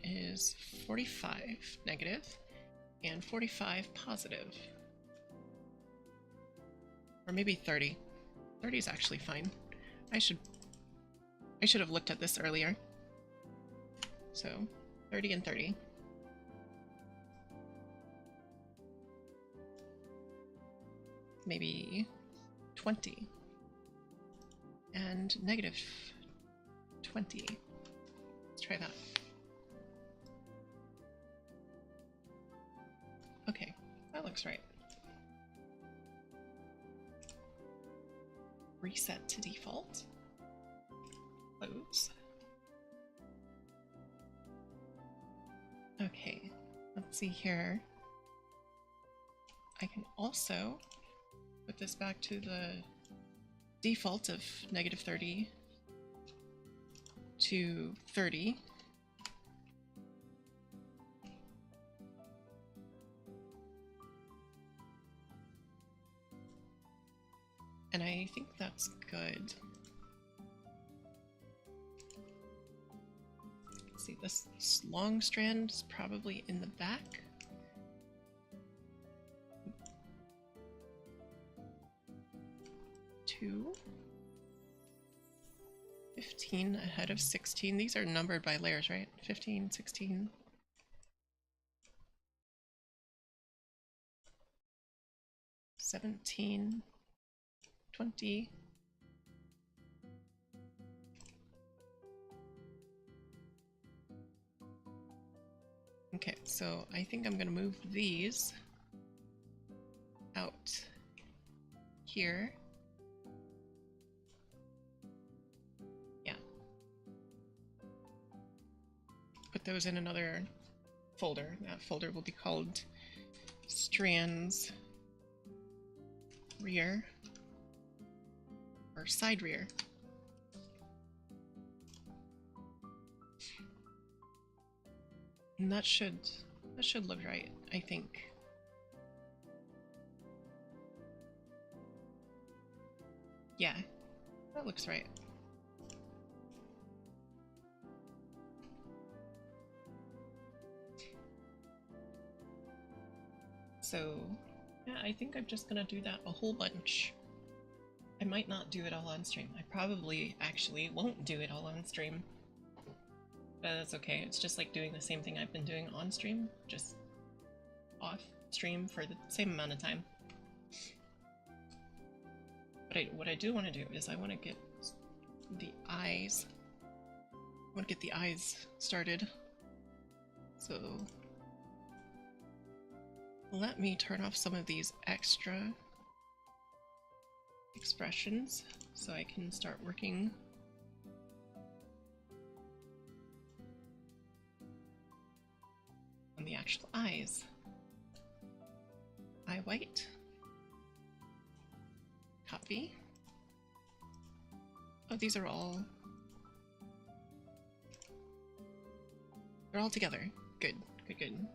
is 45 negative and 45 positive. Or maybe 30. 30 is actually fine. I should have looked at this earlier. So 30 and 30. Maybe 20. And negative 20. Let's try that. Okay, that looks right. Reset to default. Close. Okay, let's see here. I can also put this back to the default of negative 30 to 30. And I think that's good. Let's see, this long strand is probably in the back. Two. 15 ahead of 16. These are numbered by layers, right? 15, 16. 17. 20. Okay, so I think I'm gonna move these out here. Yeah. Put those in another folder. That folder will be called strands rear. Or side rear. And that should look right, I think. Yeah. That looks right. So, yeah, I think I'm just gonna do that a whole bunch. I might not do it all on stream. I probably actually won't do it all on stream. But that's okay. It's just like doing the same thing I've been doing on stream, just off stream for the same amount of time. But what I do want to do is I want to get the eyes. I want to get the eyes started. So let me turn off some of these extra expressions so I can start working on the actual eyes. Eye white. Copy. Oh, these are all... they're all together. Good, good, good.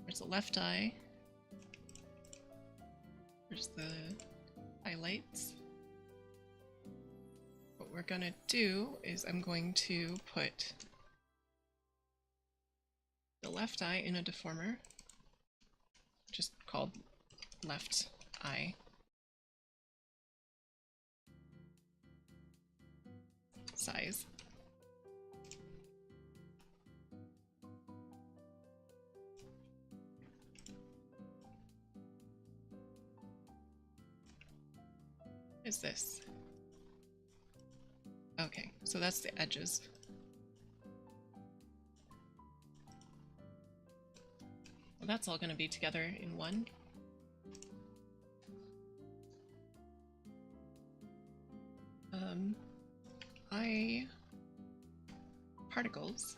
There's the left eye. There's the highlights. What we're gonna do is I'm going to put the left eye in a deformer, just called left eye. Size. Is this? Okay, so that's the edges. Well, that's all going to be together in one. Eye particles.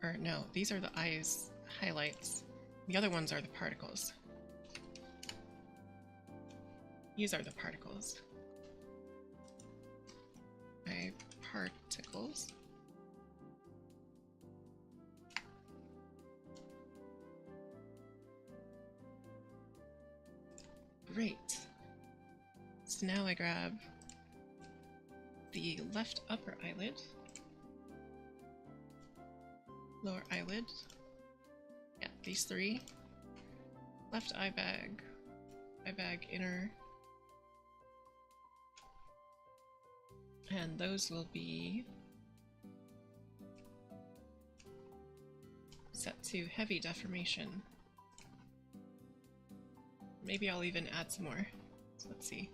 Or no, these are the eyes highlights. The other ones are the particles. These are the particles. Eye particles. Great. So now I grab the left upper eyelid, lower eyelid, yeah, these three, left eye bag inner, and those will be set to heavy deformation. Maybe I'll even add some more. So let's see.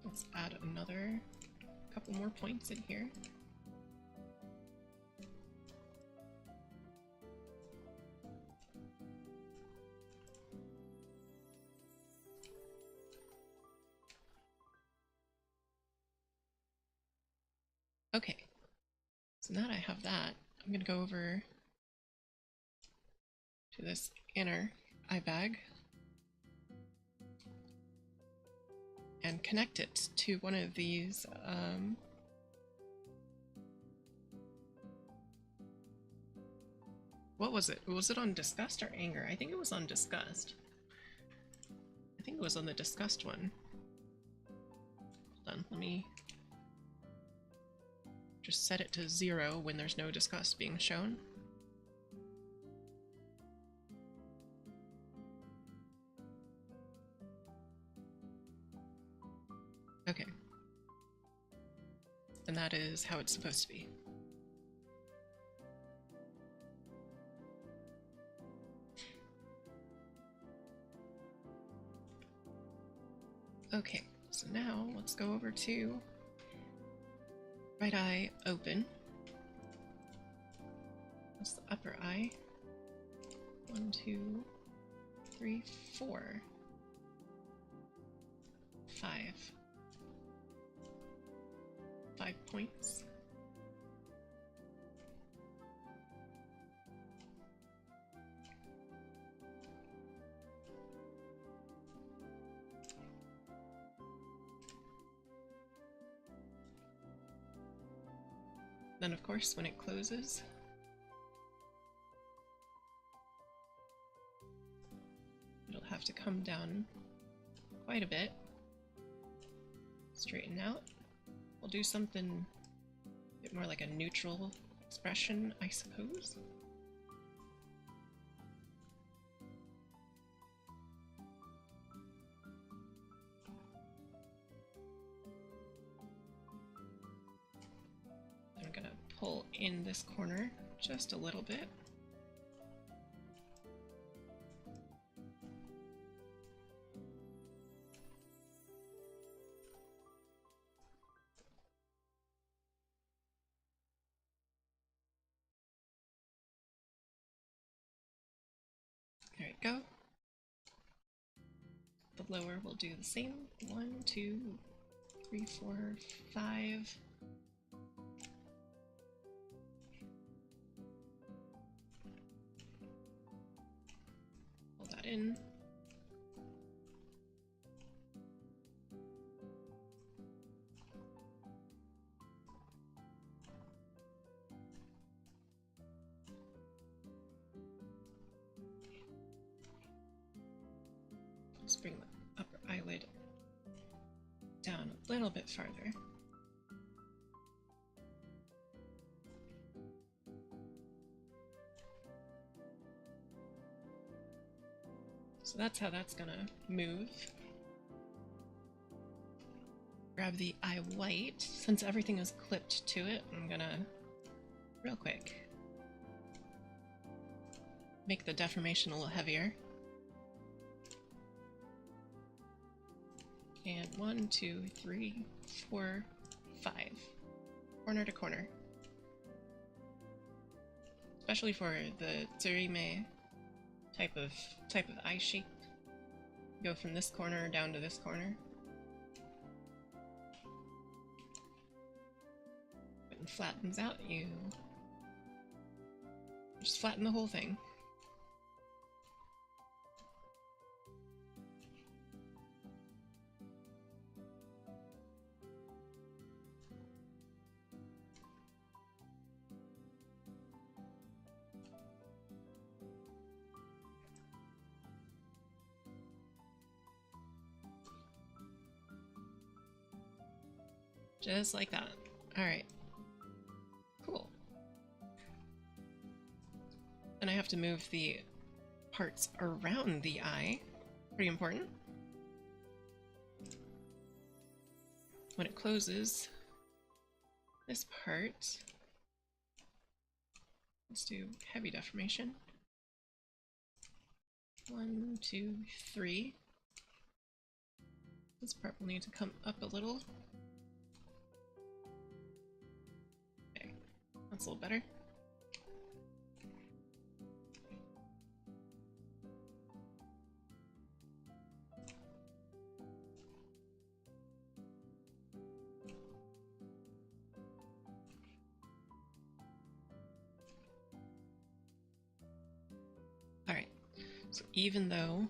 Let's add another couple more points in here. Okay, so now that I have that, I'm going to go over to this inner eye bag and connect it to one of these what was it? Was it on disgust or anger? I think it was on disgust. I think it was on the disgust one. Hold on, let me just set it to 0 when there's no disgust being shown. Okay. And that is how it's supposed to be. Okay, so now let's go over to right eye open. That's the upper eye. 1, 2, 3, 4, 5. 5 points. Then of course when it closes, it'll have to come down quite a bit. Straighten out. We'll do something a bit more like a neutral expression, I suppose. I'm gonna pull in this corner just a little bit. There we go. The lower will do the same. 1, 2, 3, 4, 5. Pull that in. Let's bring the upper eyelid down a little bit farther. So that's how that's gonna move. Grab the eye white. Since everything is clipped to it, I'm gonna, real quick, make the deformation a little heavier. And 1, 2, 3, 4, 5. Corner to corner. Especially for the tsurime type of eye shape. Go from this corner down to this corner. When it flattens out, you just flatten the whole thing. Just like that. Alright. Cool. And I have to move the parts around the eye. Pretty important. When it closes, this part, let's do heavy deformation. 1, 2, 3. This part will need to come up a little. That's a little better. Alright, so even though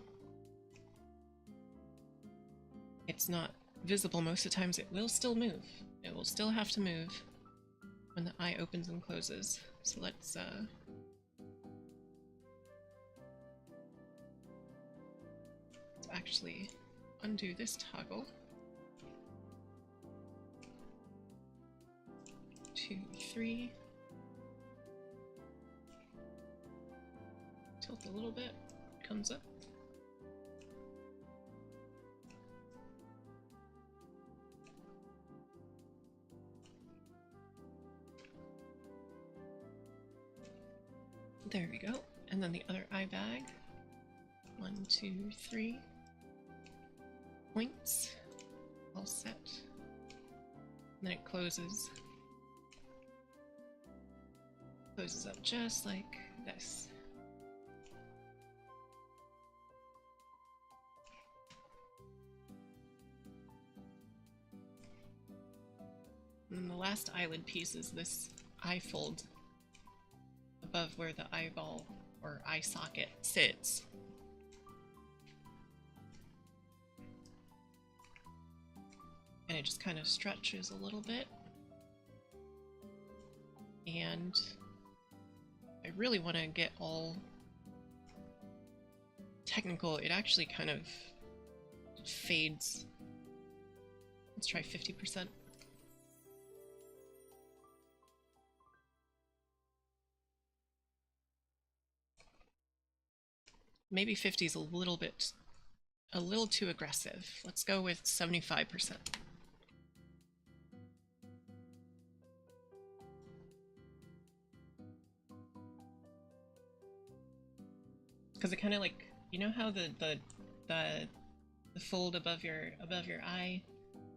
it's not visible most of the times, it will still move. It will still have to move when the eye opens and closes. So let's actually undo this toggle. 2, 3. Tilt a little bit, comes up. There we go. And then the other eye bag. 1, 2, 3. Points. All set. And then it closes. Closes up just like this. And the last eyelid piece is this eye fold above where the eyeball or eye socket sits. And it just kind of stretches a little bit. and I really want to get all technical. It actually kind of fades. Let's try 50%. Maybe 50 is a little too aggressive. Let's go with 75%. Because it kind of like, you know how the fold above your eye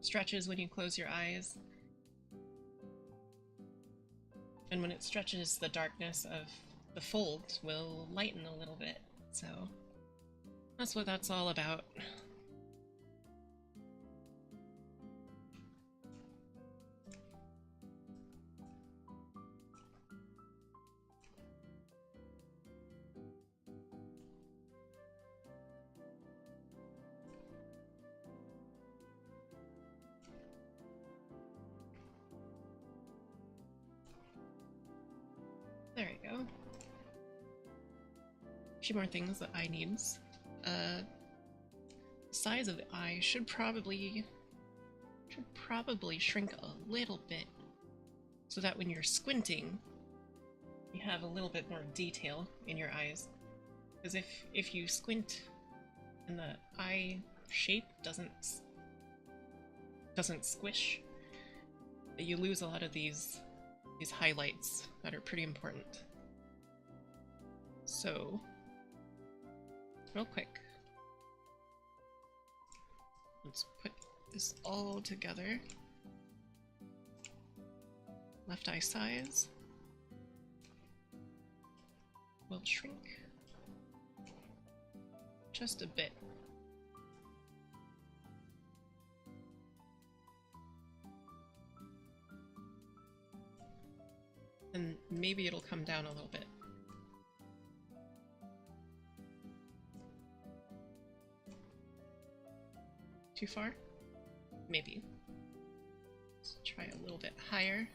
stretches when you close your eyes? And when it stretches, the darkness of the fold will lighten a little bit. So that's what that's all about. There we go. A few more things that eye needs. Size of the eye should probably shrink a little bit so that when you're squinting you have a little bit more detail in your eyes. Because if you squint and the eye shape doesn't squish, you lose a lot of these highlights that are pretty important. So, real quick, let's put this all together. Left eye size will shrink just a bit. And maybe it'll come down a little bit. Too far? Maybe. Let's try a little bit higher.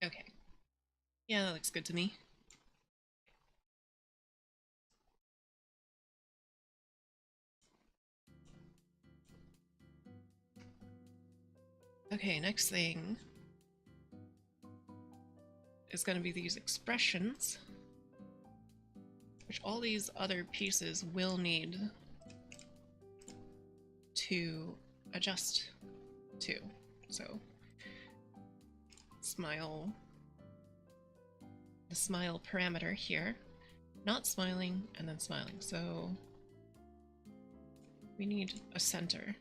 Okay. Yeah, that looks good to me. Okay, next thing is going to be these expressions, which all these other pieces will need to adjust to. So, smile, the smile parameter here, not smiling and then smiling. So, we need a center.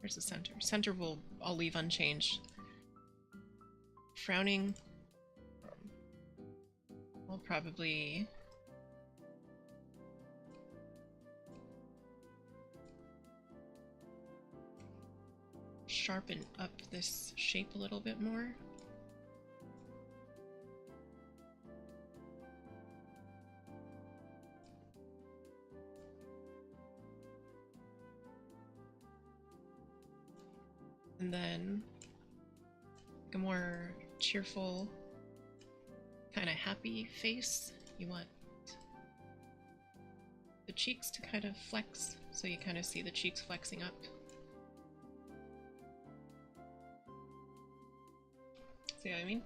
Where's the center? Center I'll leave unchanged. Frowning, we'll probably sharpen up this shape a little bit more. And then like a more cheerful, kind of happy face. You want the cheeks to kind of flex, so you kind of see the cheeks flexing up. See what I mean?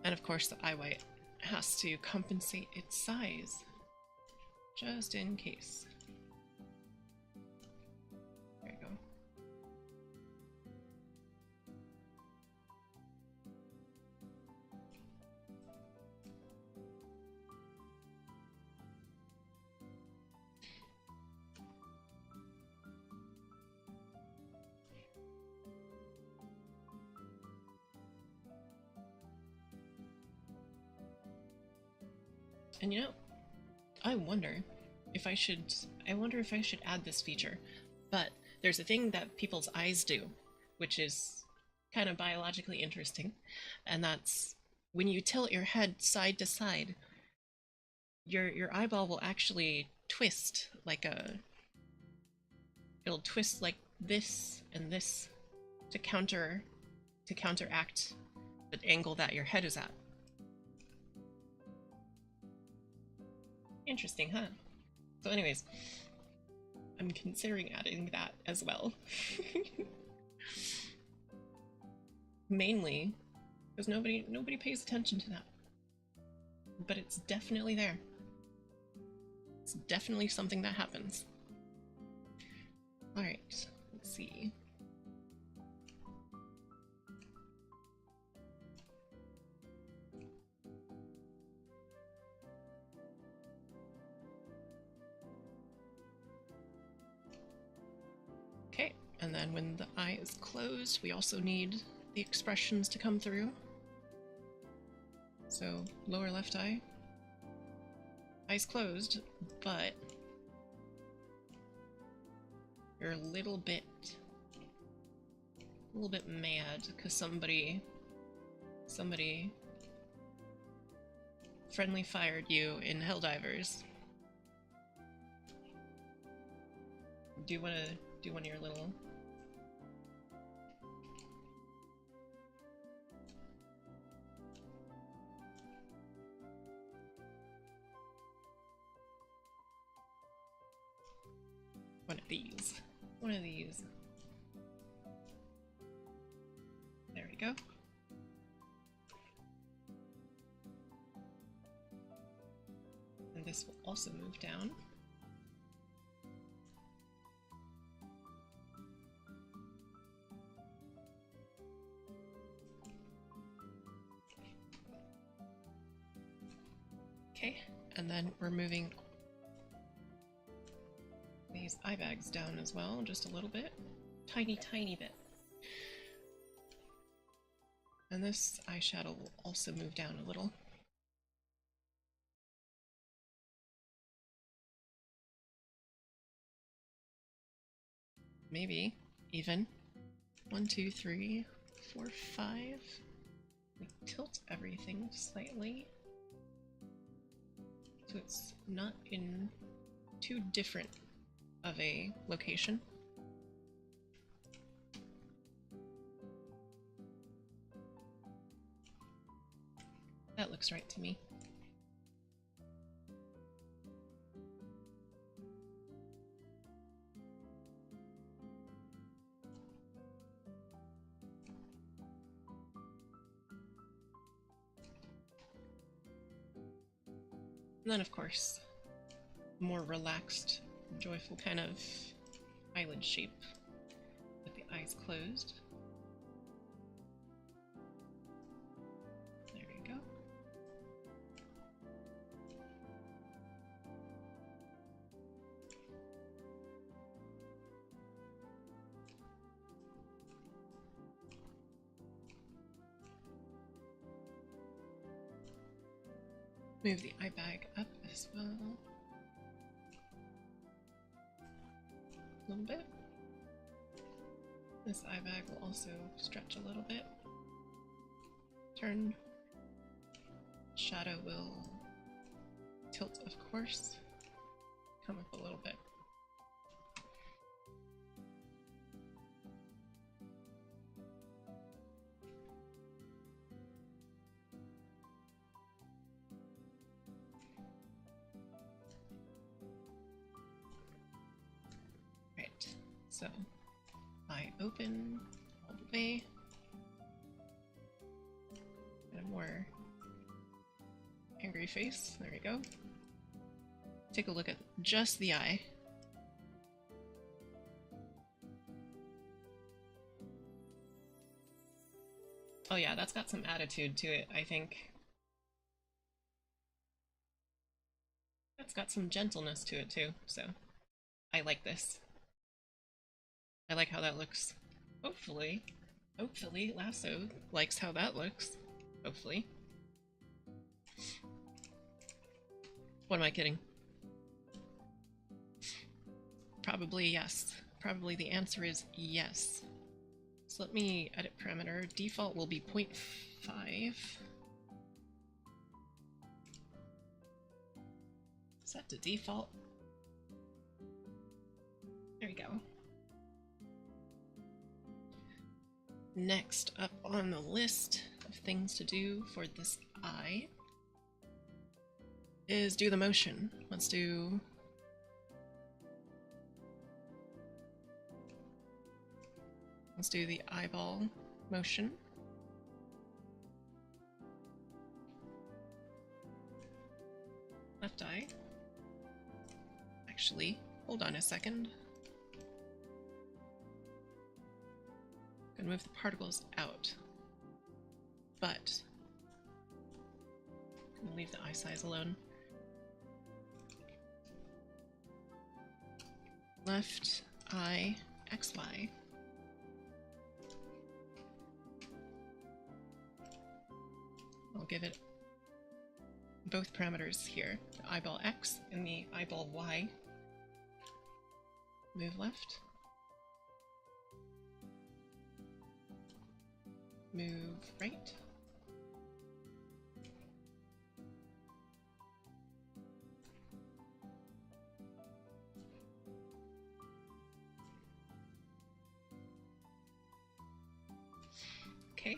And of course the eye white has to compensate its size, just in case. There you go. And you know, I wonder if I should add this feature, but there's a thing that people's eyes do, which is kind of biologically interesting, and that's when you tilt your head side to side, your eyeball will actually twist like a it'll twist like this and this to counteract the angle that your head is at. Interesting, huh? So anyways, I'm considering adding that as well. Mainly because nobody pays attention to that. But it's definitely there. It's definitely something that happens. Alright, let's see. Okay, and then when the eye is closed, we also need the expressions to come through. So, lower left eye. Eyes closed, but you're a little bit mad because somebody friendly fired you in Helldivers. Do you want to do one of your little... One of these. There we go. And this will also move down. Okay, and then we're moving these eye bags down as well, just a little bit. Tiny bit. And this eyeshadow will also move down a little. Maybe even 1, 2, 3, 4, 5. We tilt everything slightly so it's not in too different of a location. That looks right to me. And then, of course, more relaxed, joyful kind of eyelid shape with the eyes closed. There you go. Move the eye bag up as well. A little bit. This eye bag will also stretch a little bit. Turn. Shadow will tilt, of course. Come up a little bit. So, eye open all the way. And a more angry face. There we go. Take a look at just the eye. Oh yeah, that's got some attitude to it, I think. That's got some gentleness to it too, so I like this. I like how that looks. Hopefully Lasso likes how that looks. Hopefully. What am I kidding? Probably yes. Probably the answer is yes. So let me edit parameter. Default will be 0.5. Set to default. There we go. Next up on the list of things to do for this eye is do the motion. Let's do the eyeball motion. Left eye. Actually, hold on a second. I'm gonna move the particles out, but I'm gonna leave the eye size alone. Left eye XY. I'll give it both parameters here, the eyeball X and the eyeball Y. Move left. Move right. Okay.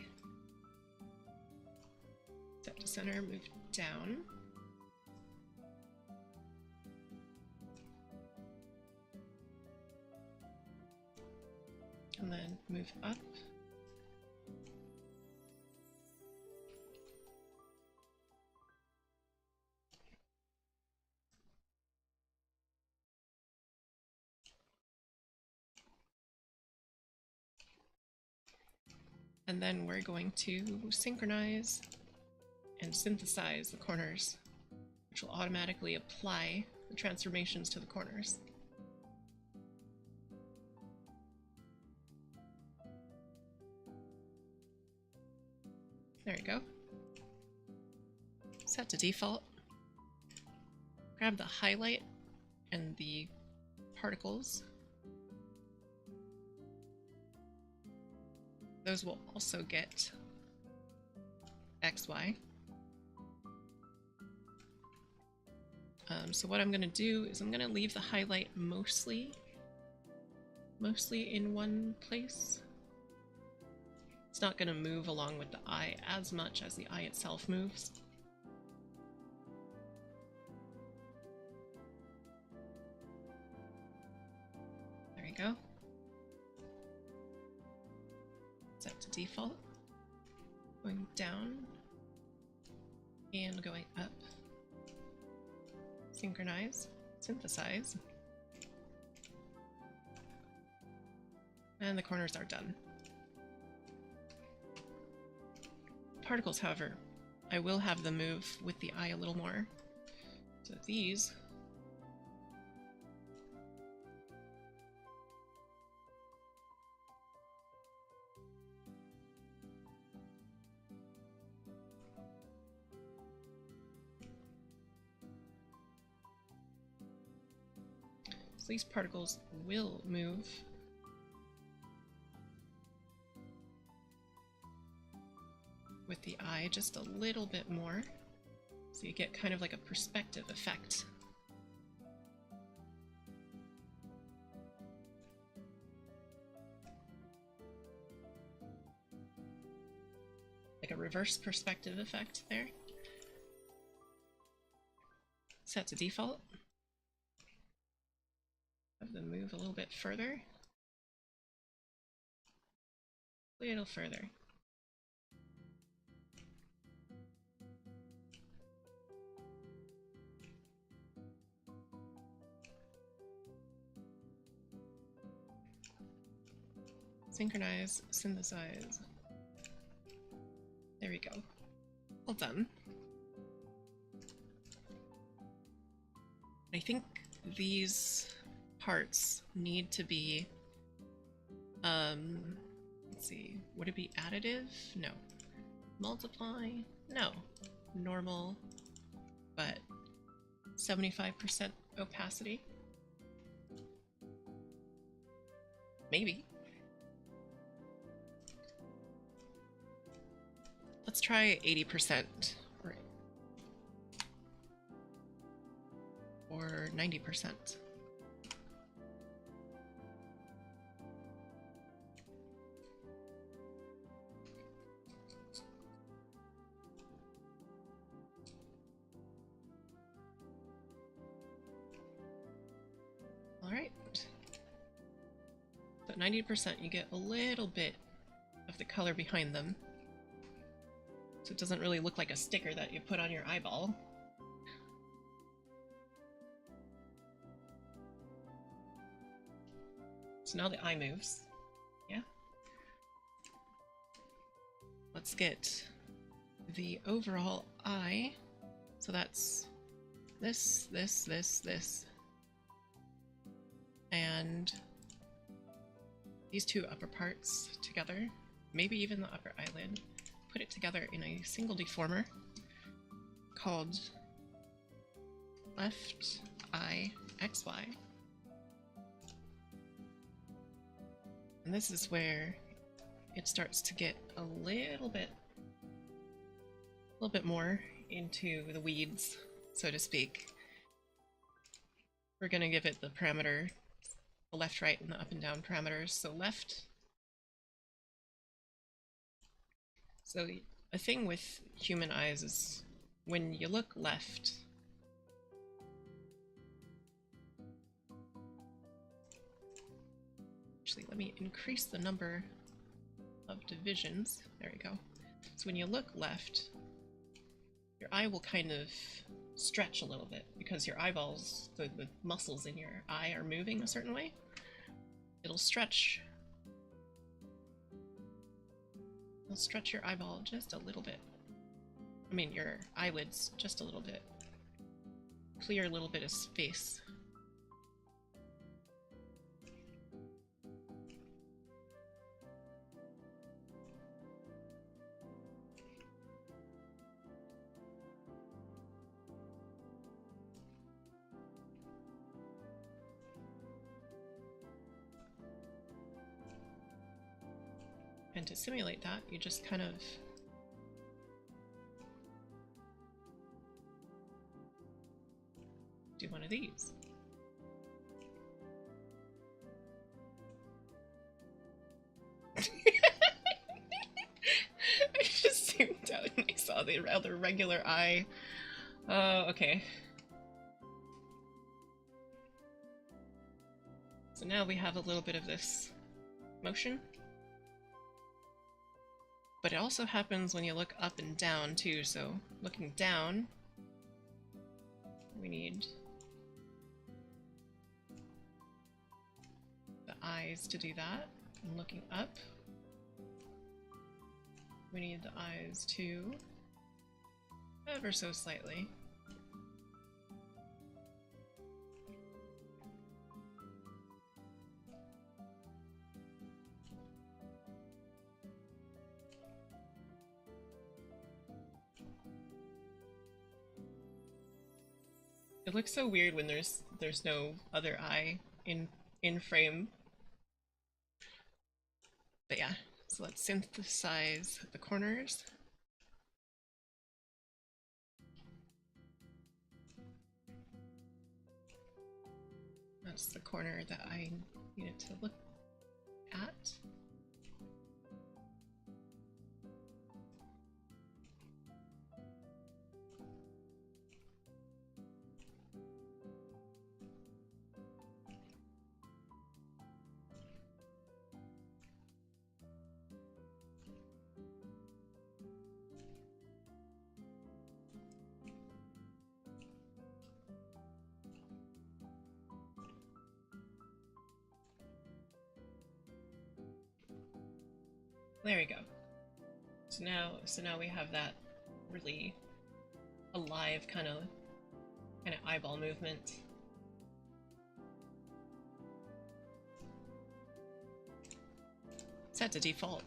Set to center, move down. And then move up. And then we're going to synchronize and synthesize the corners, which will automatically apply the transformations to the corners. There we go. Set to default. Grab the highlight and the particles. Those will also get XY. So what I'm going to do is I'm going to leave the highlight mostly in one place. It's not going to move along with the eye as much as the eye itself moves. There we go. Set to default. Going down and going up. Synchronize, synthesize. And the corners are done. Particles, however, I will have them move with the eye a little more. So these particles will move with the eye just a little bit more, so you get kind of like a perspective effect. Like a reverse perspective effect there. Set to default. Have them move a little bit further. A little further. Synchronize, synthesize. There we go. All done. I think these parts need to be, let's see, would it be additive? No. Multiply? No. Normal, but 75% opacity? Maybe. Let's try 80%, or 90%. But 90% you get a little bit of the color behind them. So it doesn't really look like a sticker that you put on your eyeball. So now the eye moves. Yeah. Let's get the overall eye. So that's this, this, this, this. And these two upper parts together, maybe even the upper eyelid, put it together in a single deformer called left eye XY. And this is where it starts to get a little bit more into the weeds, so to speak. We're gonna give it the parameter, the left, right, and the up and down parameters. So left. So a thing with human eyes is when you look left, actually let me increase the number of divisions. There we go. So when you look left, your eye will kind of stretch a little bit because your eyeballs, the muscles in your eye are moving a certain way. It'll stretch. It'll stretch your eyeball just a little bit. I mean, your eyelids just a little bit. Clear a little bit of space. And to simulate that, you just kind of do one of these. I just zoomed out and I saw the rather regular eye. Oh, okay. So now we have a little bit of this motion. But it also happens when you look up and down too, so looking down, we need the eyes to do that, and looking up, we need the eyes to ever so slightly. It looks so weird when there's no other eye in frame. But yeah, so let's synthesize the corners. That's the corner that I needed to look at. There we go. So now we have that really alive kind of eyeball movement. Set to default.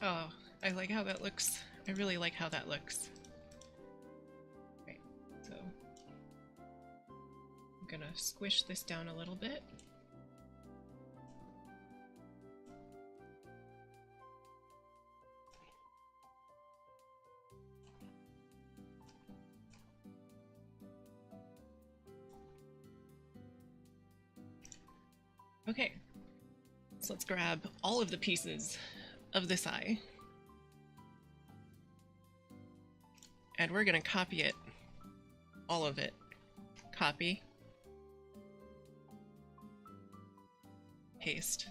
Oh, I like how that looks. I really like how that looks. Right, so I'm gonna squish this down a little bit. Okay, so let's grab all of the pieces of this eye. And we're gonna copy it. All of it. Copy. Paste.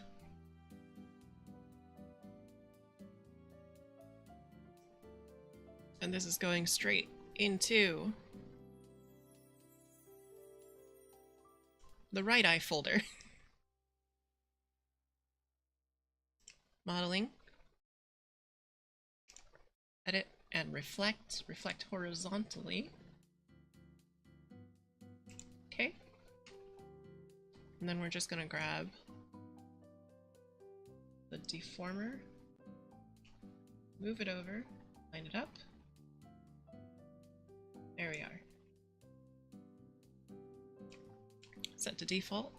And this is going straight into the right eye folder. Modeling. Edit and reflect. Reflect horizontally. Okay. And then we're just gonna grab the deformer, move it over, line it up. There we are. Set to default.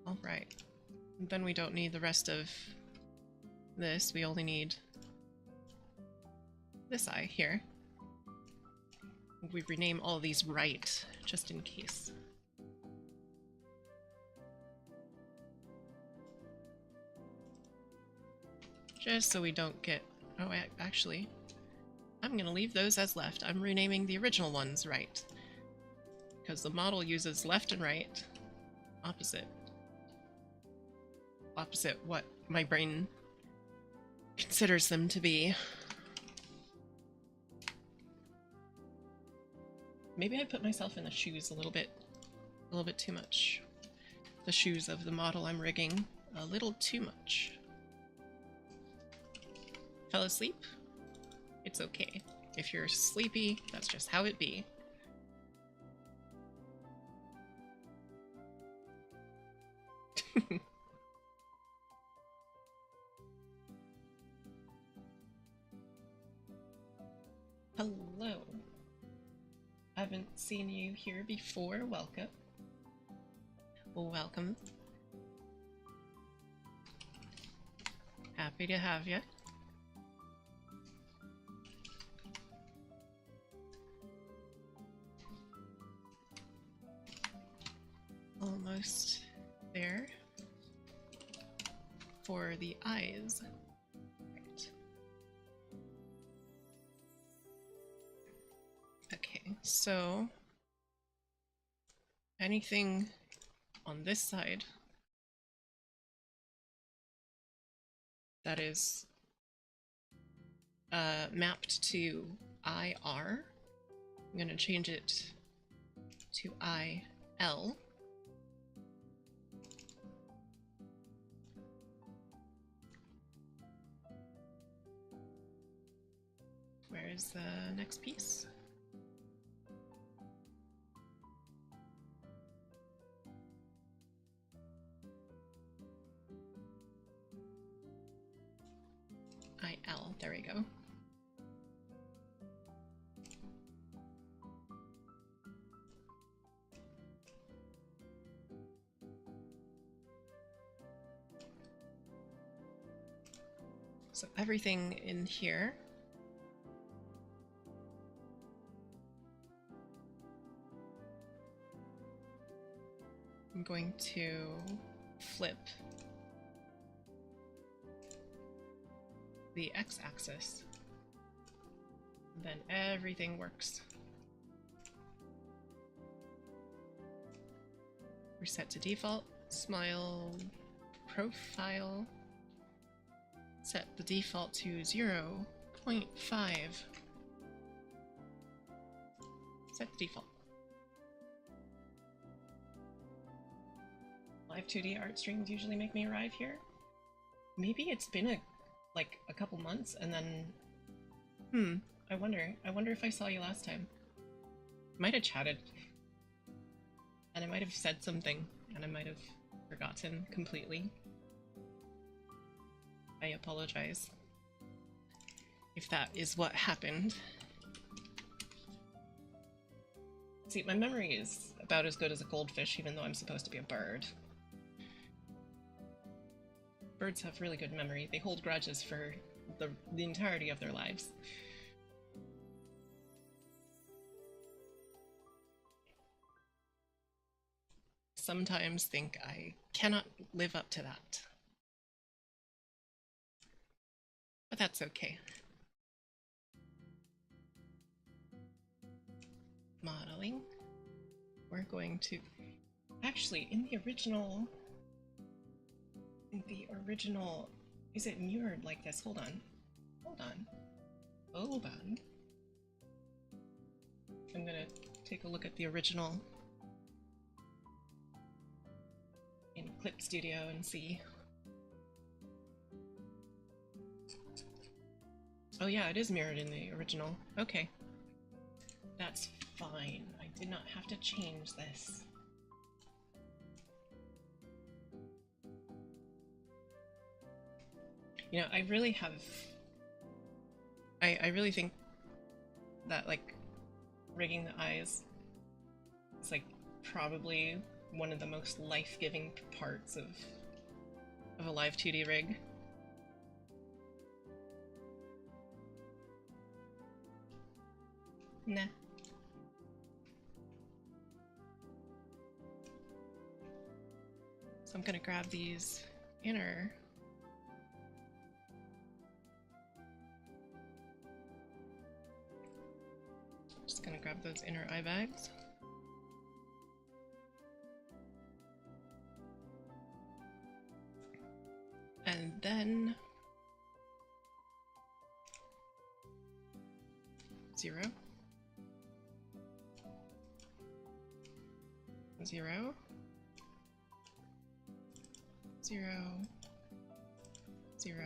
All right. And then we don't need the rest of this. We only need this eye here. We rename all these right, just in case. Just so we don't get... Oh, actually, I'm gonna leave those as left. I'm renaming the original ones right. Because the model uses left and right. Opposite. Opposite what my brain considers them to be. Maybe I put myself in the shoes a little bit too much. The shoes of the model I'm rigging a little too much. Fell asleep? It's okay. If you're sleepy, that's just how it be. Hello. I haven't seen you here before. Welcome. Welcome. Happy to have you. Almost there for the eyes. Right. Okay, so anything on this side that is mapped to IR, I'm going to change it to IL. Where's the next piece? IL, there we go. So everything in here I'm going to flip the x-axis, then everything works. Reset to default, smile profile, set the default to 0.5. Set the default. Live2d art streams usually make me arrive here. Maybe it's been a couple months, and then I wonder if I saw you last time. Might have chatted, and I might have said something, and I might have forgotten completely. I apologize if that is what happened. See, my memory is about as good as a goldfish, even though I'm supposed to be a bird. Birds have really good memory. They hold grudges for the entirety of their lives. sometimes think I cannot live up to that. But that's okay. Modeling. We're going to... Actually, in the original... Is it mirrored like this? Hold on. Hold on. Hold on. I'm gonna take a look at the original in Clip Studio and see. Oh yeah, it is mirrored in the original. Okay. That's fine. I did not have to change this. You know, I really have... I really think that, like, rigging the eyes is, like, probably one of the most life-giving parts of a live2d rig. Nah. So I'm gonna grab these inner... Just gonna grab those inner eye bags. And then 0, 0, 0, 0,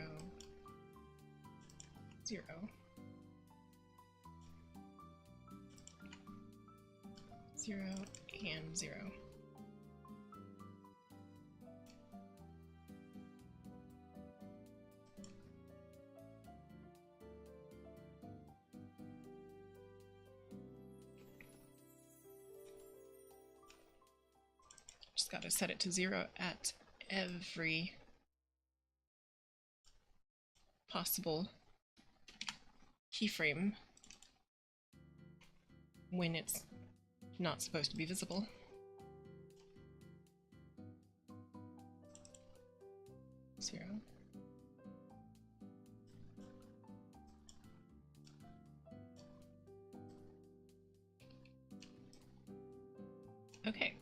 0. Zero and 0. Just gotta set it to 0 at every possible keyframe when it's not supposed to be visible. Zero. Okay.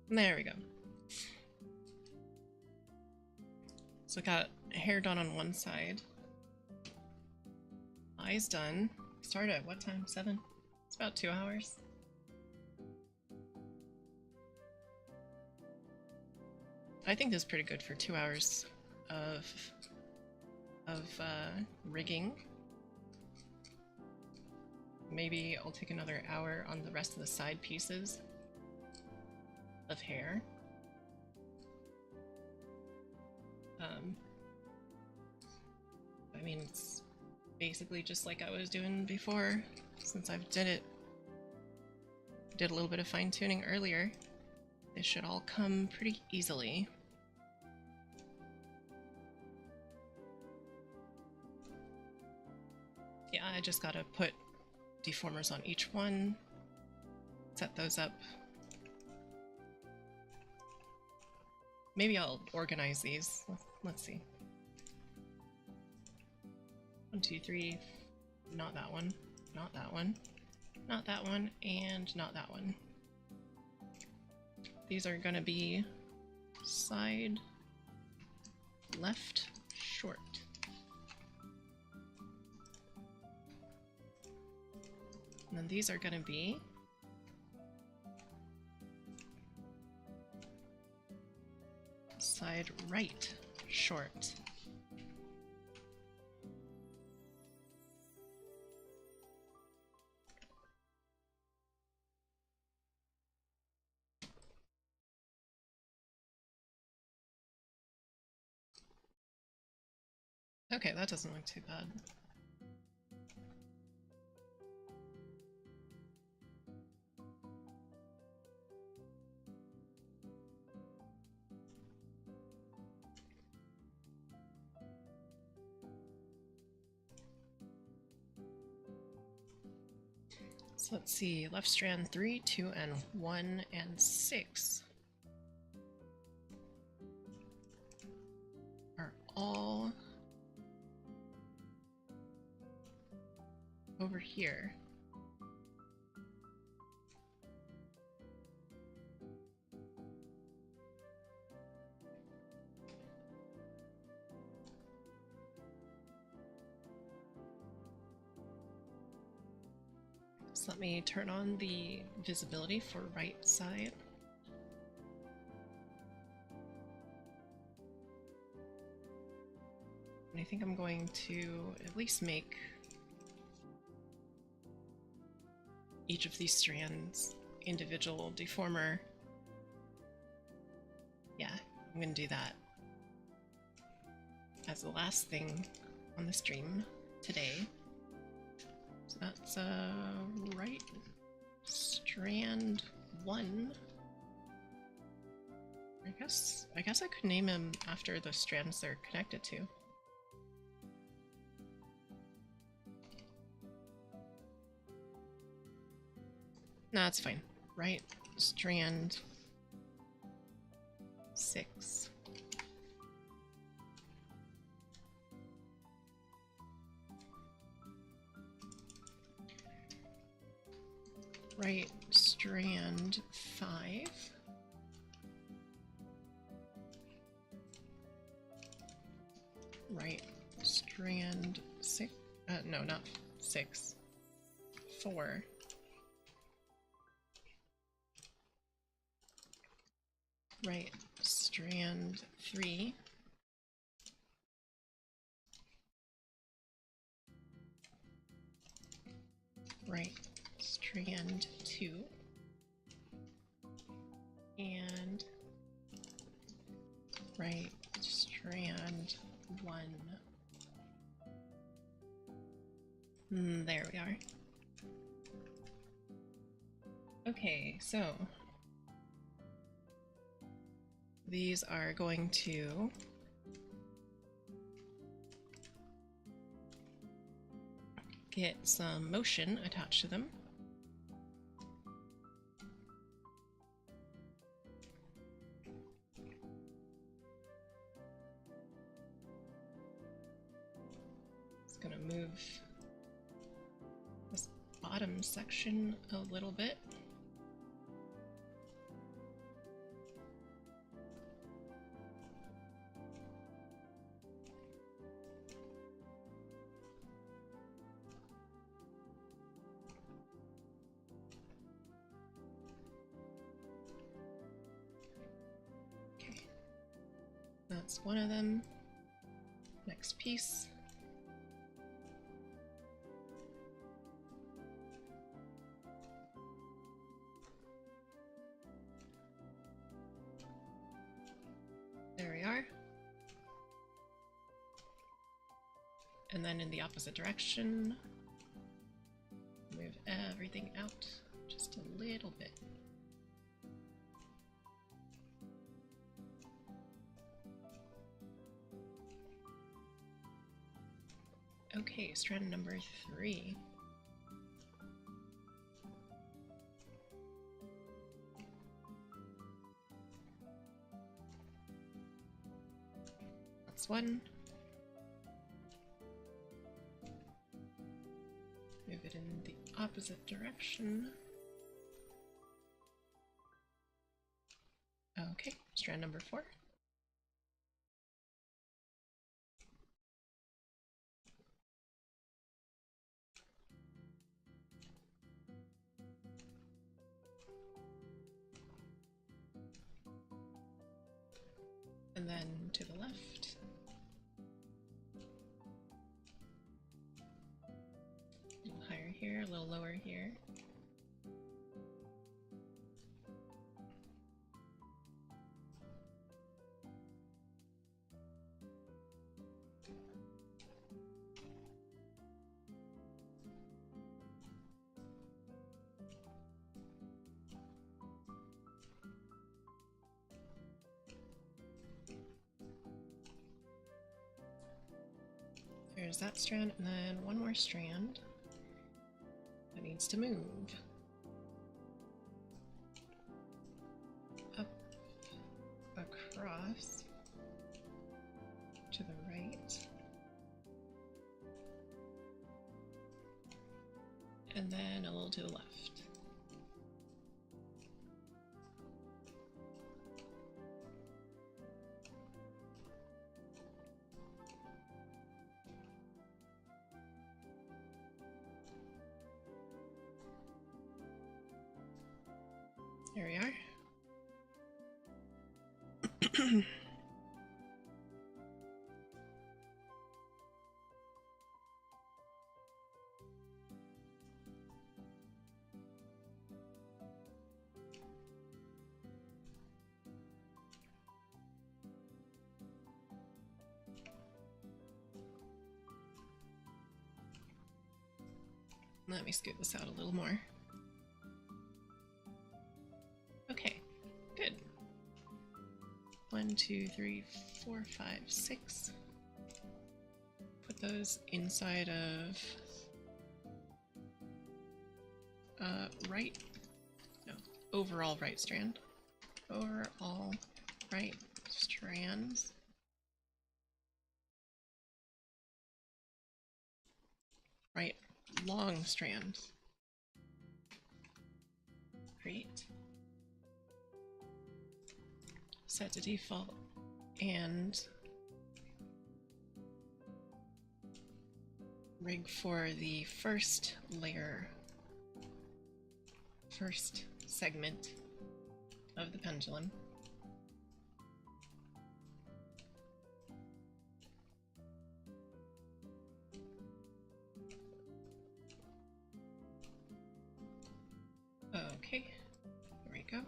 There we go. So I got hair done on one side. Eyes done. Started at what time? 7? It's about 2 hours. I think this is pretty good for 2 hours of rigging. Maybe I'll take another hour on the rest of the side pieces of hair. I mean, it's basically just like I was doing before, since I've did a little bit of fine-tuning earlier. This should all come pretty easily. Yeah, I just gotta put deformers on each one, set those up. Maybe I'll organize these. Let's see. 1, 2, 3, not that one, not that one, not that one, and not that one. These are gonna be side, left, short. And then these are gonna be side, right, short. Okay, that doesn't look too bad. So let's see, left strand 3, 2, and 1, and 6 are all over here. So let me turn on the visibility for right side. And I think I'm going to at least make each of these strands individual deformer. Yeah, I'm gonna do that as the last thing on the stream today. So that's right strand 1. I guess I could name him after the strands they're connected to. No, that's fine. Right strand 6. Right strand 5. Right strand 6. No, not 6. 4. Right strand 3. Right strand 2. And right strand 1. There we are. Okay, so these are going to get some motion attached to them. It's gonna move this bottom section a little bit. That's one of them. Next piece. There we are. And then in the opposite direction, move everything out just a little bit. Okay, strand number 3. That's one. Move it in the opposite direction. Okay, strand number 4. And then to the left. A little higher here, a little lower here. There's that strand, and then one more strand. I need needs to move. Up, across, to the right. And then a little to the left. There we are. Let me scoot this out a little more. Okay, good. 1, 2, 3, 4, 5, 6. Put those inside of overall right strand. Overall right strands. Right long strands. Great. Set to default and rig for the first layer, first segment of the pendulum. Okay, there we go.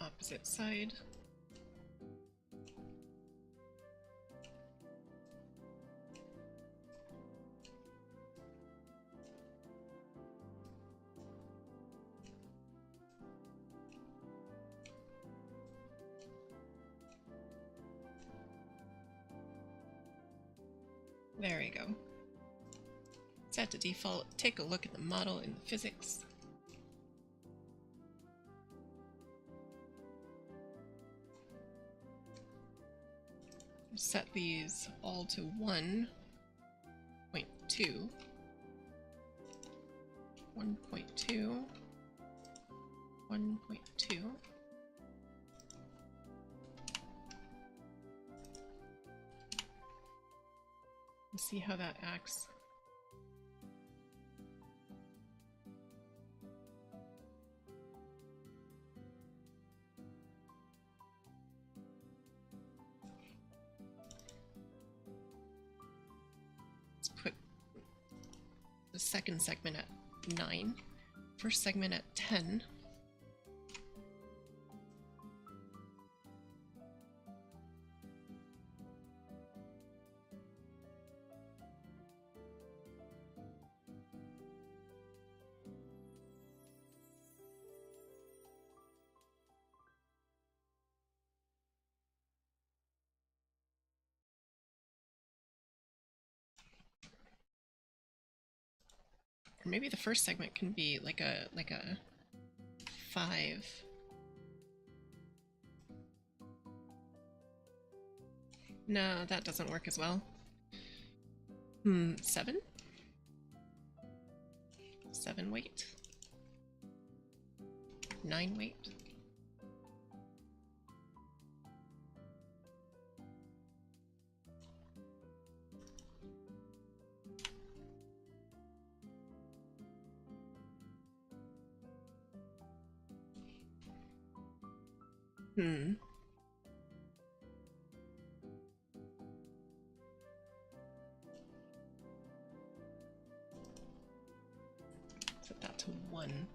Opposite side. There we go. Set to default, take a look at the model in the physics. Set these all to 1.2. 1.2. 1.2. Let's see how that acts. Let's put the second segment at 9, first segment at 10. Or maybe the first segment can be like a 5. No, that doesn't work as well. 7? 7 weight. 9 weight. Set that to 1.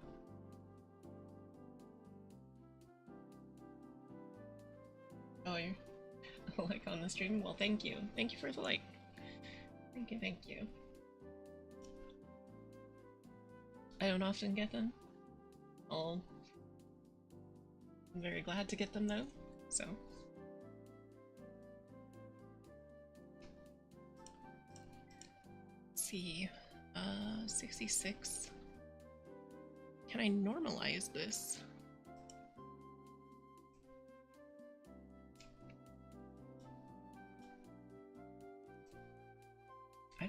Oh, you're like on the stream? Well, thank you. Thank you for the like. Thank you, thank you. I don't often get them. I'm very glad to get them though, so. Let's see. 66. Can I normalize this? I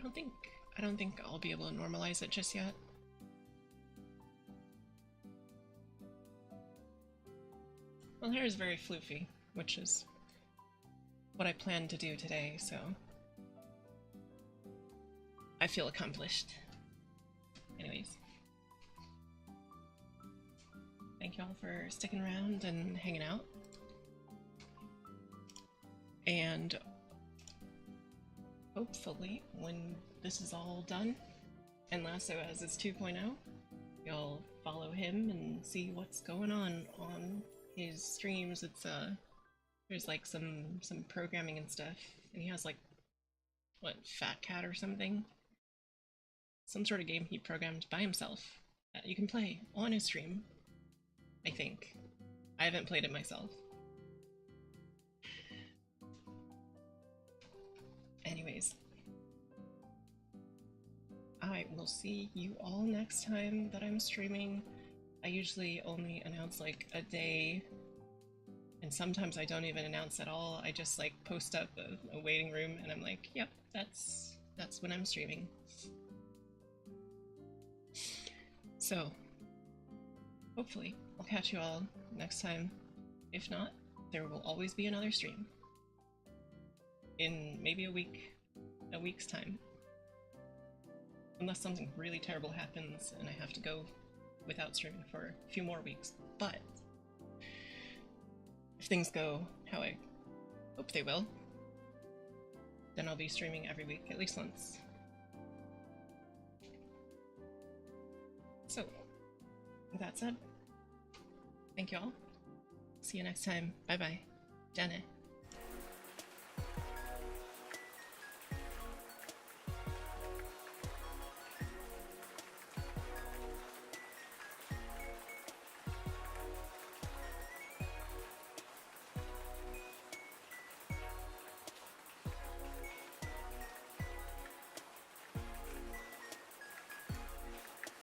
don't think I'll be able to normalize it just yet. Well, hair is very floofy, which is what I planned to do today, so I feel accomplished. Anyways, thank y'all for sticking around and hanging out. And hopefully, when this is all done and Lasso has its 2.0, you'll follow him and see what's going on his streams. It's there's like some programming and stuff, and he has like, what, Fat Cat or something? Some sort of game he programmed by himself that you can play on his stream, I think. I haven't played it myself. Anyways, I will see you all next time that I'm streaming. I usually only announce like a day, and sometimes I don't even announce at all. I just like post up a waiting room and I'm like, yep, that's when I'm streaming. So, hopefully I'll catch you all next time. If not, there will always be another stream. In maybe a week's time. Unless something really terrible happens and I have to go without streaming for a few more weeks. But if things go how I hope they will, then I'll be streaming every week, at least once. So, with that said, thank you all. See you next time. Bye bye. Jane.